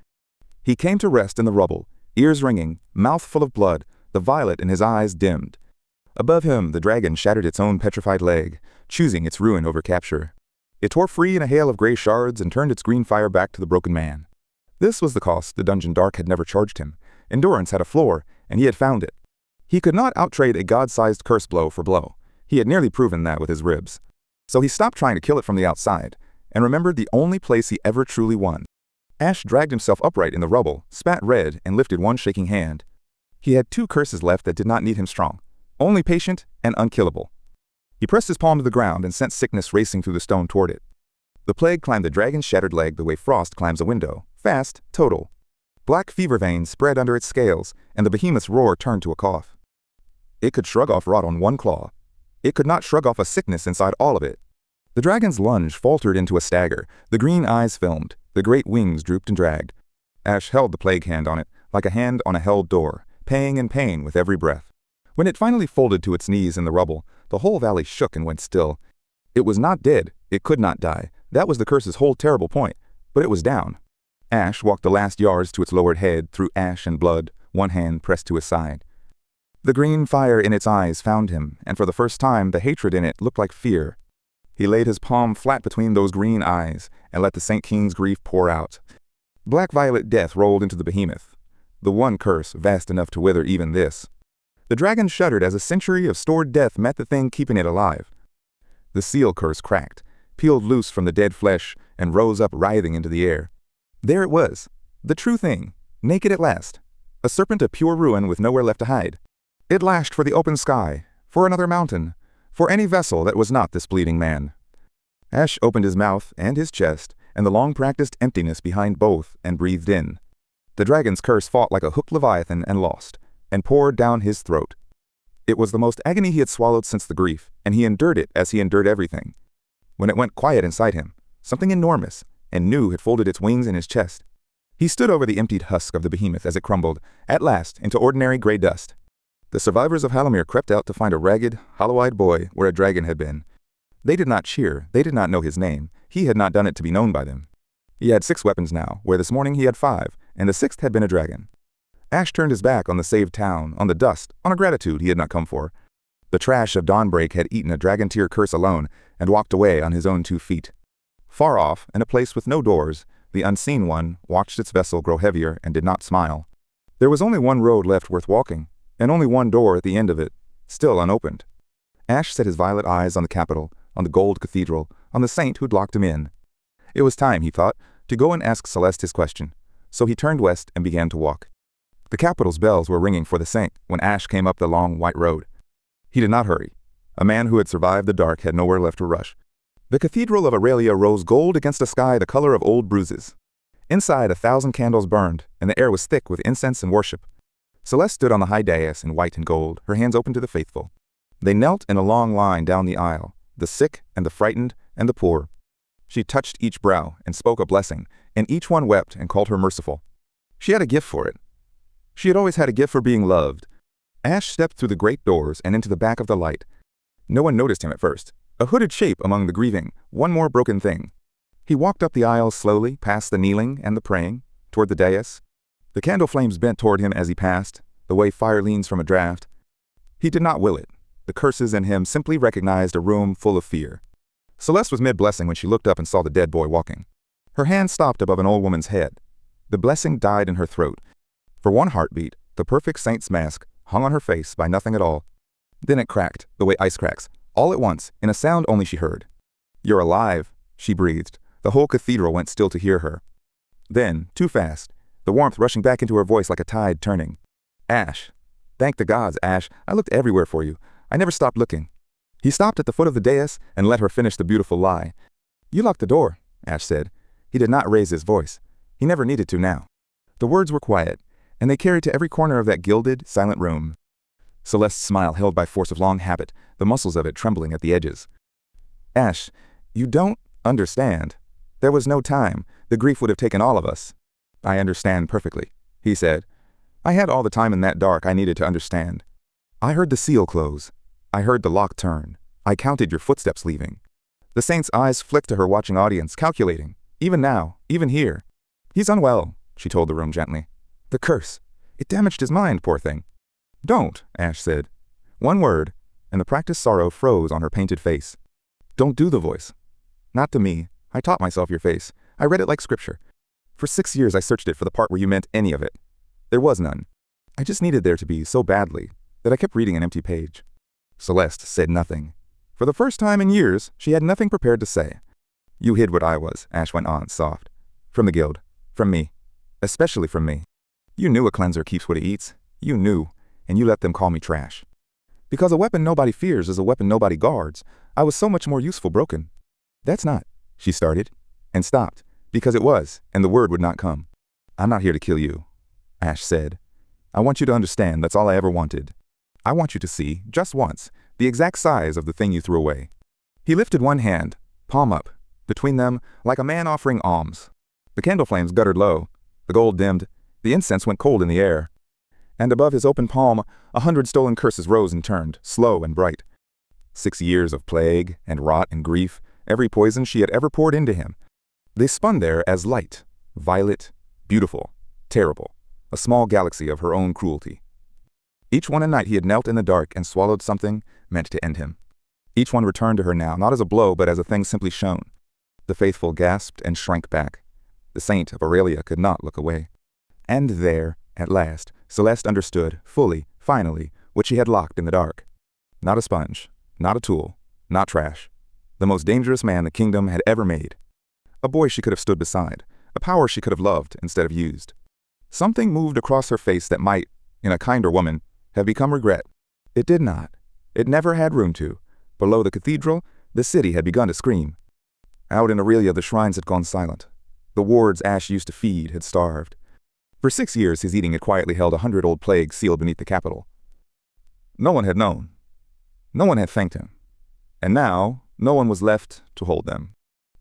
He came to rest in the rubble, ears ringing, mouth full of blood, the violet in his eyes dimmed. Above him, the dragon shattered its own petrified leg, choosing its ruin over capture. It tore free in a hail of gray shards and turned its green fire back to the broken man. This was the cost the dungeon dark had never charged him. Endurance had a floor, and he had found it. He could not outtrade a god-sized curse blow for blow. He had nearly proven that with his ribs. So he stopped trying to kill it from the outside, and remembered the only place he ever truly won. Ash dragged himself upright in the rubble, spat red, and lifted one shaking hand. He had 2 curses left that did not need him strong, only patient and unkillable. He pressed his palm to the ground and sent sickness racing through the stone toward it. The plague climbed the dragon's shattered leg the way frost climbs a window, fast, total. Black fever veins spread under its scales, and the behemoth's roar turned to a cough. It could shrug off rot on one claw. It could not shrug off a sickness inside all of it. The dragon's lunge faltered into a stagger. The green eyes filmed. The great wings drooped and dragged. Ash held the plague hand on it, like a hand on a held door, paying in pain with every breath. When it finally folded to its knees in the rubble, the whole valley shook and went still. It was not dead. It could not die. That was the curse's whole terrible point. But it was down. Ash walked the last yards to its lowered head through ash and blood, one hand pressed to his side. The green fire in its eyes found him, and for the first time the hatred in it looked like fear. He laid his palm flat between those green eyes and let the Saint King's grief pour out. Black-violet death rolled into the behemoth, the one curse vast enough to wither even this. The dragon shuddered as a century of stored death met the thing keeping it alive. The seal curse cracked, peeled loose from the dead flesh, and rose up writhing into the air. There it was, the true thing, naked at last, a serpent of pure ruin with nowhere left to hide. It lashed for the open sky, for another mountain, for any vessel that was not this bleeding man. Ash opened his mouth and his chest, and the long-practiced emptiness behind both, and breathed in. The dragon's curse fought like a hooked leviathan and lost, and poured down his throat. It was the most agony he had swallowed since the grief, and he endured it as he endured everything. When it went quiet inside him, something enormous and new had folded its wings in his chest. He stood over the emptied husk of the behemoth as it crumbled, at last, into ordinary gray dust. The survivors of Halimir crept out to find a ragged, hollow-eyed boy where a dragon had been. They did not cheer, they did not know his name. He had not done it to be known by them. He had 6 weapons now, where this morning he had 5, and the 6th had been a dragon. Ash turned his back on the saved town, on the dust, on a gratitude he had not come for. The trash of Dawnbreak had eaten a dragon-tier curse alone, and walked away on his own 2 feet. Far off, in a place with no doors, the unseen one watched its vessel grow heavier and did not smile. There was only one road left worth walking, and only one door at the end of it, still unopened. Ash set his violet eyes on the Capitol, on the gold cathedral, on the saint who'd locked him in. It was time, he thought, to go and ask Celeste his question, so he turned west and began to walk. The Capitol's bells were ringing for the saint when Ash came up the long white road. He did not hurry. A man who had survived the dark had nowhere left to rush. The cathedral of Aurelia rose gold against a sky the color of old bruises. Inside 1,000 candles burned, and the air was thick with incense and worship. Celeste stood on the high dais in white and gold, her hands open to the faithful. They knelt in a long line down the aisle, the sick and the frightened and the poor. She touched each brow and spoke a blessing, and each one wept and called her merciful. She had a gift for it. She had always had a gift for being loved. Ash stepped through the great doors and into the back of the light. No one noticed him at first. A hooded shape among the grieving, one more broken thing. He walked up the aisles slowly, past the kneeling and the praying, toward the dais. The candle flames bent toward him as he passed, the way fire leans from a draft. He did not will it. The curses in him simply recognized a room full of fear. Celeste was mid-blessing when she looked up and saw the dead boy walking. Her hand stopped above an old woman's head. The blessing died in her throat. For one heartbeat, the perfect saint's mask hung on her face by nothing at all. Then it cracked, the way ice cracks, all at once, in a sound only she heard. "You're alive," she breathed. The whole cathedral went still to hear her. Then, too fast, the warmth rushing back into her voice like a tide turning. "Ash. Thank the gods, Ash. I looked everywhere for you. I never stopped looking." He stopped at the foot of the dais and let her finish the beautiful lie. "You locked the door," Ash said. He did not raise his voice. He never needed to now. The words were quiet, and they carried to every corner of that gilded, silent room. Celeste's smile held by force of long habit, the muscles of it trembling at the edges. "Ash, you don't understand. There was no time. The grief would have taken all of us." "I understand perfectly," he said. "I had all the time in that dark I needed to understand. I heard the seal close. I heard the lock turn. I counted your footsteps leaving." The saint's eyes flicked to her watching audience, calculating. Even now, even here. "He's unwell," she told the room gently. "The curse. It damaged his mind, poor thing." "Don't," Ash said. One word, and the practiced sorrow froze on her painted face. "Don't do the voice. Not to me. I taught myself your face. I read it like scripture. For 6 years I searched it for the part where you meant any of it. There was none. I just needed there to be so badly that I kept reading an empty page." Celeste said nothing. For the first time in years, she had nothing prepared to say. "You hid what I was," Ash went on, soft. "From the guild. From me. Especially from me. You knew a cleanser keeps what he eats. You knew, and you let them call me trash. Because a weapon nobody fears is a weapon nobody guards. I was so much more useful broken." "That's not," she started, and stopped, because it was, and the word would not come. "I'm not here to kill you," Ash said. "I want you to understand that's all I ever wanted. I want you to see, just once, the exact size of the thing you threw away." He lifted one hand, palm up, between them, like a man offering alms. The candle flames guttered low, the gold dimmed, the incense went cold in the air. And above his open palm, 100 stolen curses rose and turned, slow and bright. 6 years of plague and rot and grief, every poison she had ever poured into him. They spun there as light, violet, beautiful, terrible, a small galaxy of her own cruelty. Each one a night he had knelt in the dark and swallowed something meant to end him. Each one returned to her now, not as a blow, but as a thing simply shown. The faithful gasped and shrank back. The saint of Aurelia could not look away. And there, at last, Celeste understood, fully, finally, what she had locked in the dark. Not a sponge, not a tool, not trash. The most dangerous man the kingdom had ever made. A boy she could have stood beside, a power she could have loved instead of used. Something moved across her face that might, in a kinder woman, have become regret. It did not. It never had room to. Below the cathedral, the city had begun to scream. Out in Aurelia, the shrines had gone silent. The wards Ash used to feed had starved. For 6 years, his eating had quietly held 100 old plagues sealed beneath the capital. No one had known. No one had thanked him. And now, no one was left to hold them.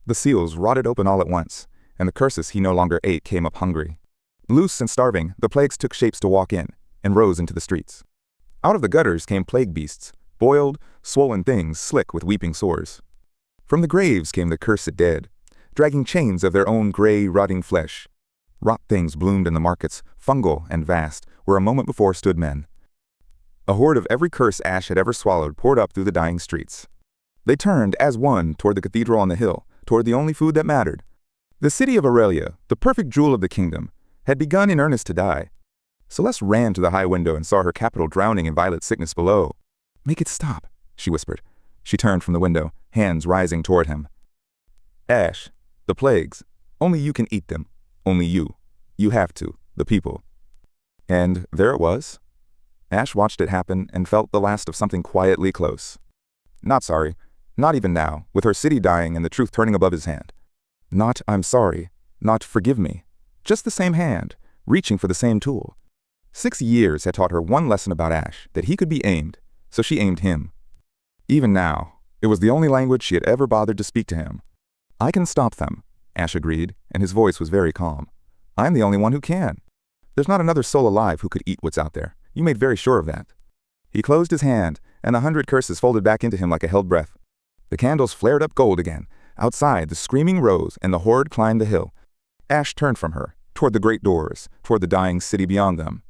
The seals rotted open all at once, and the curses he no longer ate came up hungry. Loose and starving, the plagues took shapes to walk in, and rose into the streets. Out of the gutters came plague beasts, boiled, swollen things slick with weeping sores. From the graves came the cursed dead, dragging chains of their own gray, rotting flesh. Rot things bloomed in the markets, fungal and vast, where a moment before stood men. A horde of every curse Ash had ever swallowed poured up through the dying streets. They turned, as one, toward the cathedral on the hill, toward the only food that mattered. The city of Aurelia, the perfect jewel of the kingdom, had begun in earnest to die. Celeste ran to the high window and saw her capital drowning in violet sickness below. "Make it stop," she whispered. She turned from the window, hands rising toward him. "Ash, the plagues, only you can eat them. Only you. You have to, the people." And there it was. Ash watched it happen and felt the last of something quietly close. Not sorry, not even now, with her city dying and the truth turning above his hand. Not "I'm sorry," not "forgive me." Just the same hand, reaching for the same tool. 6 years had taught her one lesson about Ash, that he could be aimed, so she aimed him. Even now, it was the only language she had ever bothered to speak to him. "I can stop them," Ash agreed, and his voice was very calm. "I'm the only one who can. There's not another soul alive who could eat what's out there. You made very sure of that." He closed his hand, and 100 curses folded back into him like a held breath. The candles flared up gold again. Outside, the screaming rose, and the horde climbed the hill. Ash turned from her, toward the great doors, toward the dying city beyond them.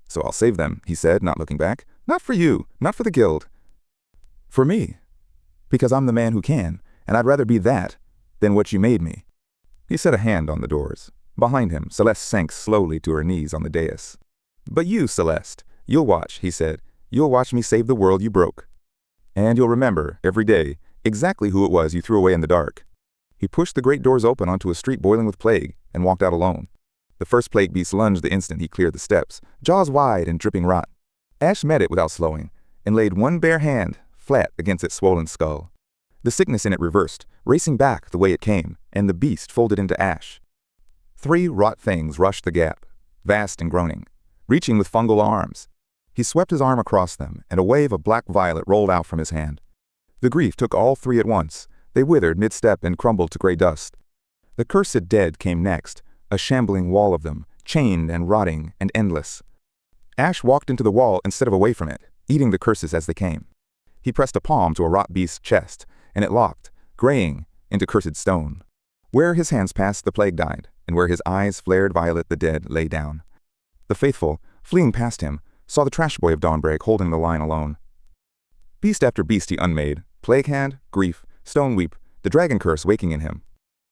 "So I'll save them," he said, not looking back. "Not for you, not for the guild. For me. Because I'm the man who can, and I'd rather be that than what you made me. He set a hand on the doors. Behind him, Celeste sank slowly to her knees on the dais. But you, Celeste, you'll watch, he said. You'll watch me save the world you broke. And you'll remember, every day, exactly who it was you threw away in the dark. He pushed the great doors open onto a street boiling with plague and walked out alone. The first plague beast lunged the instant he cleared the steps, jaws wide and dripping rot. Ash met it without slowing and laid one bare hand flat against its swollen skull. The sickness in it reversed, racing back the way it came, and the beast folded into ash. 3 rot things rushed the gap, vast and groaning, reaching with fungal arms. He swept his arm across them, and a wave of black violet rolled out from his hand. The grief took all 3 at once. They withered mid-step and crumbled to gray dust. The cursed dead came next, a shambling wall of them, chained and rotting and endless. Ash walked into the wall instead of away from it, eating the curses as they came. He pressed a palm to a rot beast's chest, and it locked, graying into cursed stone. Where his hands passed, the plague died, and where his eyes flared violet, the dead lay down. The faithful, fleeing past him, saw the trash boy of Dawnbreak holding the line alone. Beast after beast he unmade, plague hand, grief, stone weep, the dragon curse waking in him.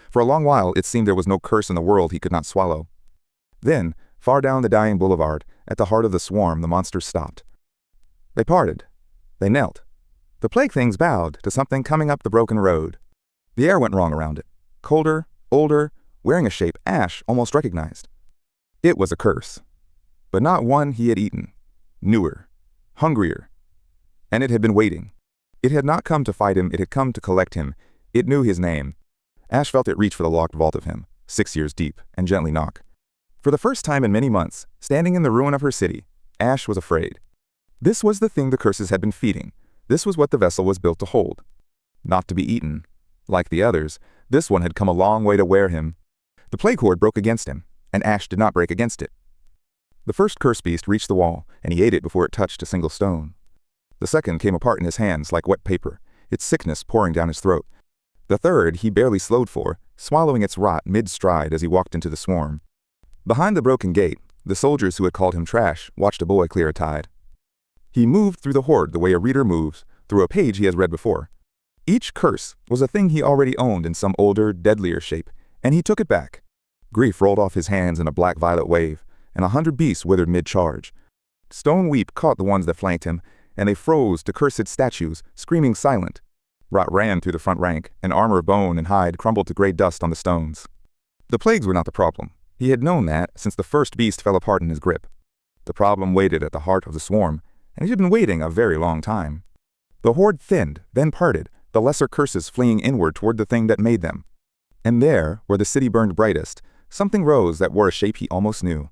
For a long while it seemed there was no curse in the world he could not swallow. Then, far down the dying boulevard, at the heart of the swarm, the monsters stopped. They parted. They knelt. The plague things bowed to something coming up the broken road. The air went wrong around it. Colder, older, wearing a shape Ash almost recognized. It was a curse. But not one he had eaten. Newer. Hungrier. And it had been waiting. It had not come to fight him, it had come to collect him. It knew his name. Ash felt it reach for the locked vault of him, 6 years deep, and gently knock. For the first time in many months, standing in the ruin of her city, Ash was afraid. This was the thing the curses had been feeding. This was what the vessel was built to hold. Not to be eaten. Like the others, this one had come a long way to wear him. The plague horde broke against him, and Ash did not break against it. The first curse beast reached the wall, and he ate it before it touched a single stone. The second came apart in his hands like wet paper, its sickness pouring down his throat. The third he barely slowed for, swallowing its rot mid-stride as he walked into the swarm. Behind the broken gate, the soldiers who had called him trash watched a boy clear a tide. He moved through the horde the way a reader moves through a page he has read before. Each curse was a thing he already owned in some older, deadlier shape, and he took it back. Grief rolled off his hands in a black violet wave, and 100 beasts withered mid-charge. Stone weep caught the ones that flanked him, and they froze to cursed statues, screaming silent. Rot ran through the front rank, and armor of bone and hide crumbled to gray dust on the stones. The plagues were not the problem. He had known that since the first beast fell apart in his grip. The problem waited at the heart of the swarm, and he had been waiting a very long time. The horde thinned, then parted, the lesser curses fleeing inward toward the thing that made them. And there, where the city burned brightest, something rose that wore a shape he almost knew.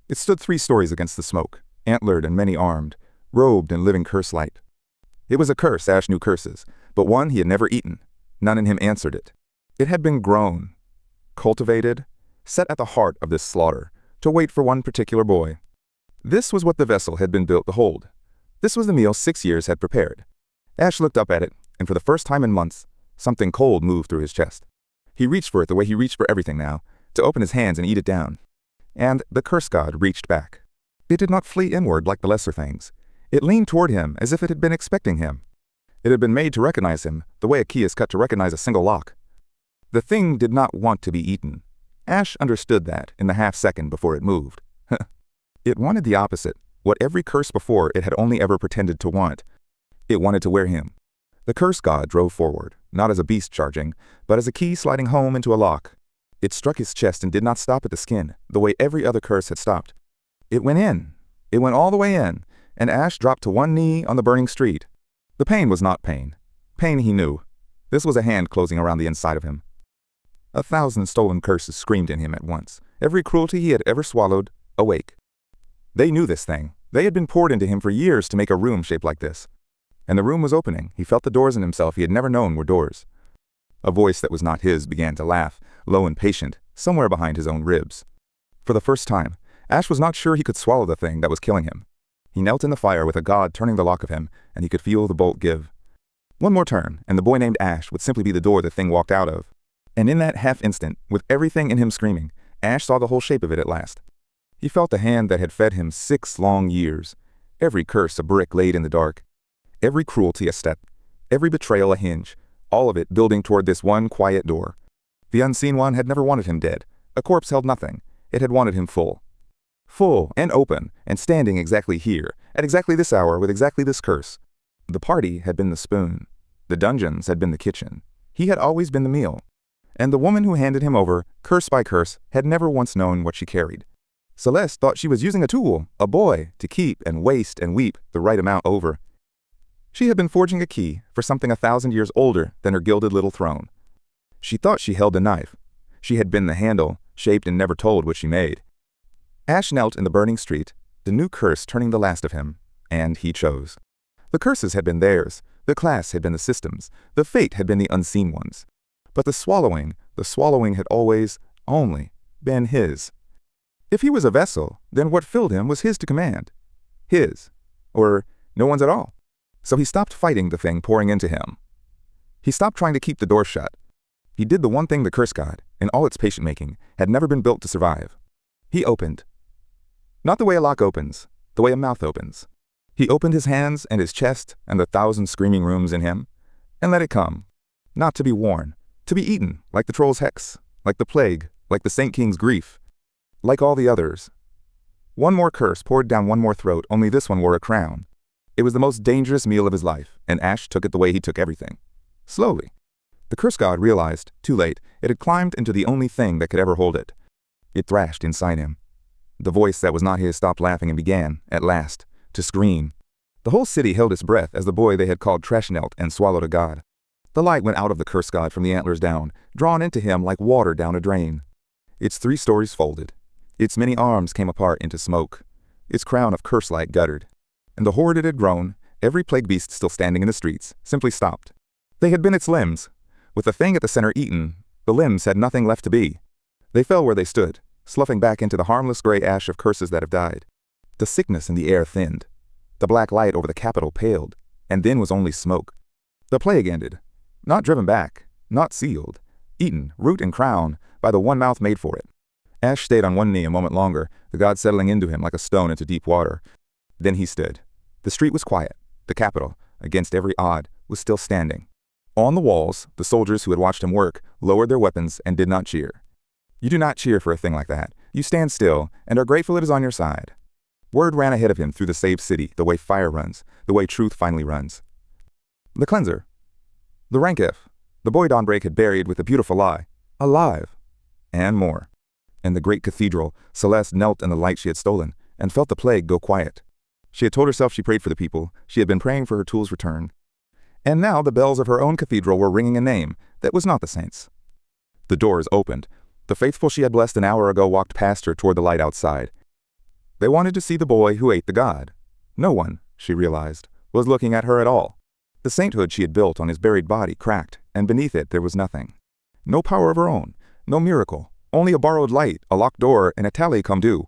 It stood 3 stories against the smoke, antlered and many-armed, robed in living curse light. It was a curse Ash knew curses, but one he had never eaten. None in him answered it. It had been grown, cultivated, set at the heart of this slaughter, to wait for one particular boy. This was what the vessel had been built to hold. This was the meal 6 years had prepared. Ash looked up at it, and for the first time in months, something cold moved through his chest. He reached for it the way he reached for everything now, to open his hands and eat it down. And the curse god reached back. It did not flee inward like the lesser things. It leaned toward him as if it had been expecting him. It had been made to recognize him, the way a key is cut to recognize a single lock. The thing did not want to be eaten. Ash understood that in the half-second before it moved. It wanted the opposite, what every curse before it had only ever pretended to want. It wanted to wear him. The curse god drove forward, not as a beast charging, but as a key sliding home into a lock. It struck his chest and did not stop at the skin, the way every other curse had stopped. It went in. It went all the way in, and Ash dropped to one knee on the burning street. The pain was not pain. Pain he knew. This was a hand closing around the inside of him. 1,000 stolen curses screamed in him at once, every cruelty he had ever swallowed, awake. They knew this thing. They had been poured into him for years to make a room shaped like this. And the room was opening. He felt the doors in himself he had never known were doors. A voice that was not his began to laugh, low and patient, somewhere behind his own ribs. For the first time, Ash was not sure he could swallow the thing that was killing him. He knelt in the fire with a god turning the lock of him, and he could feel the bolt give. One more turn, and the boy named Ash would simply be the door the thing walked out of. And in that half-instant, with everything in him screaming, Ash saw the whole shape of it at last. He felt the hand that had fed him 6 long years, every curse a brick laid in the dark, every cruelty a step, Every betrayal a hinge, all of it building toward this one quiet door. The unseen one had never wanted him dead. A corpse held nothing. It had wanted him full. Full and open and standing exactly here, at exactly this hour with exactly this curse. The party had been the spoon. The dungeons had been the kitchen. He had always been the meal. And the woman who handed him over, curse by curse, had never once known what she carried. Celeste thought she was using a tool, a boy, to keep and waste and weep the right amount over. She had been forging a key for something 1,000 years older than her gilded little throne. She thought she held a knife. She had been the handle, shaped and never told what she made. Ash knelt in the burning street, the new curse turning the last of him, and he chose. The curses had been theirs, the class had been the system's, the fate had been the unseen one's. But the swallowing had always, only, been his. If he was a vessel, then what filled him was his to command. His. Or no one's at all. So he stopped fighting the thing pouring into him. He stopped trying to keep the door shut. He did the one thing the curse god, in all its patient-making, had never been built to survive. He opened. Not the way a lock opens, the way a mouth opens. He opened his hands and his chest and the 1,000 screaming rooms in him, and let it come. Not to be worn, to be eaten, like the troll's hex, like the plague, like the Saint King's grief, like all the others. One more curse poured down one more throat, only this one wore a crown. It was the most dangerous meal of his life, and Ash took it the way he took everything. Slowly. The curse god realized, too late, it had climbed into the only thing that could ever hold it. It thrashed inside him. The voice that was not his stopped laughing and began, at last, to scream. The whole city held its breath as the boy they had called Trash knelt and swallowed a god. The light went out of the curse god from the antlers down, drawn into him like water down a drain. Its 3 stories folded. Its many arms came apart into smoke. Its crown of curse light guttered. And the horde it had grown, every plague beast still standing in the streets, simply stopped. They had been its limbs. With the thing at the center eaten, the limbs had nothing left to be. They fell where they stood, sloughing back into the harmless gray ash of curses that have died. The sickness in the air thinned. The black light over the capital paled, and then was only smoke. The plague ended. Not driven back, not sealed, eaten, root and crown, by the one mouth made for it. Ash stayed on one knee a moment longer, the god settling into him like a stone into deep water. Then he stood. The street was quiet. The capital, against every odd, was still standing. On the walls, the soldiers who had watched him work lowered their weapons and did not cheer. You do not cheer for a thing like that. You stand still and are grateful it is on your side. Word ran ahead of him through the saved city, the way fire runs, the way truth finally runs. The cleanser. The rank F. The boy Dawnbreak had buried with a beautiful lie. Alive. And more. In the great cathedral, Celeste knelt in the light she had stolen, and felt the plague go quiet. She had told herself she prayed for the people, she had been praying for her tool's return. And now the bells of her own cathedral were ringing a name that was not the saint's. The doors opened. The faithful she had blessed an hour ago walked past her toward the light outside. They wanted to see the boy who ate the god. No one, she realized, was looking at her at all. The sainthood she had built on his buried body cracked, and beneath it there was nothing. No power of her own, no miracle, only a borrowed light, a locked door, and a tally come due.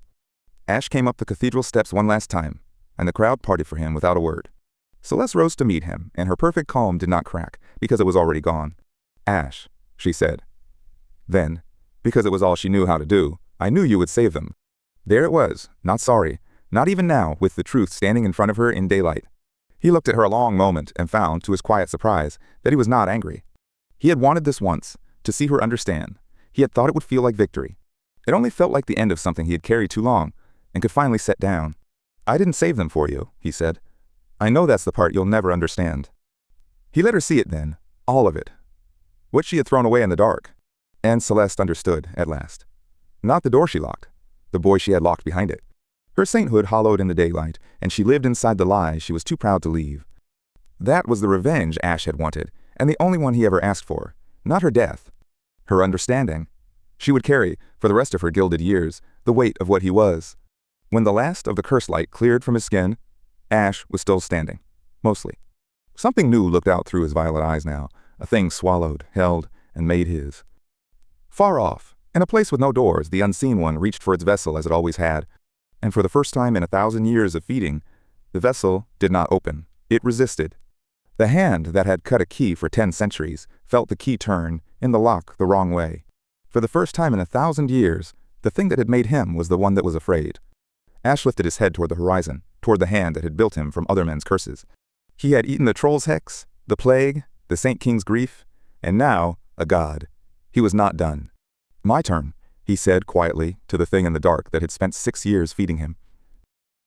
Ash came up the cathedral steps one last time, and the crowd parted for him without a word. Celeste rose to meet him, and her perfect calm did not crack, because it was already gone. Ash, she said. Then, because it was all she knew how to do, I knew you would save them. There it was, not sorry, not even now, with the truth standing in front of her in daylight. He looked at her a long moment and found, to his quiet surprise, that he was not angry. He had wanted this once, to see her understand. He had thought it would feel like victory. It only felt like the end of something he had carried too long, and could finally set down. I didn't save them for you, he said. I know that's the part you'll never understand. He let her see it then, all of it. What she had thrown away in the dark. And Celeste understood, at last. Not the door she locked, the boy she had locked behind it. Her sainthood hollowed in the daylight, and she lived inside the lie she was too proud to leave. That was the revenge Ash had wanted, and the only one he ever asked for, not her death. Her understanding. She would carry, for the rest of her gilded years, the weight of what he was. When the last of the curse light cleared from his skin, Ash was still standing, mostly. Something new looked out through his violet eyes now, a thing swallowed, held, and made his. Far off, in a place with no doors, the unseen one reached for its vessel as it always had, and for the first time in 1,000 years of feeding, the vessel did not open. It resisted. The hand that had cut a key for 10 centuries felt the key turn, in the lock, the wrong way. For the first time in 1,000 years, the thing that had made him was the one that was afraid. Ash lifted his head toward the horizon, toward the hand that had built him from other men's curses. He had eaten the troll's hex, The plague, the Saint King's grief, and now, a god. He was not done. My turn, he said quietly to the thing in the dark that had spent 6 years feeding him.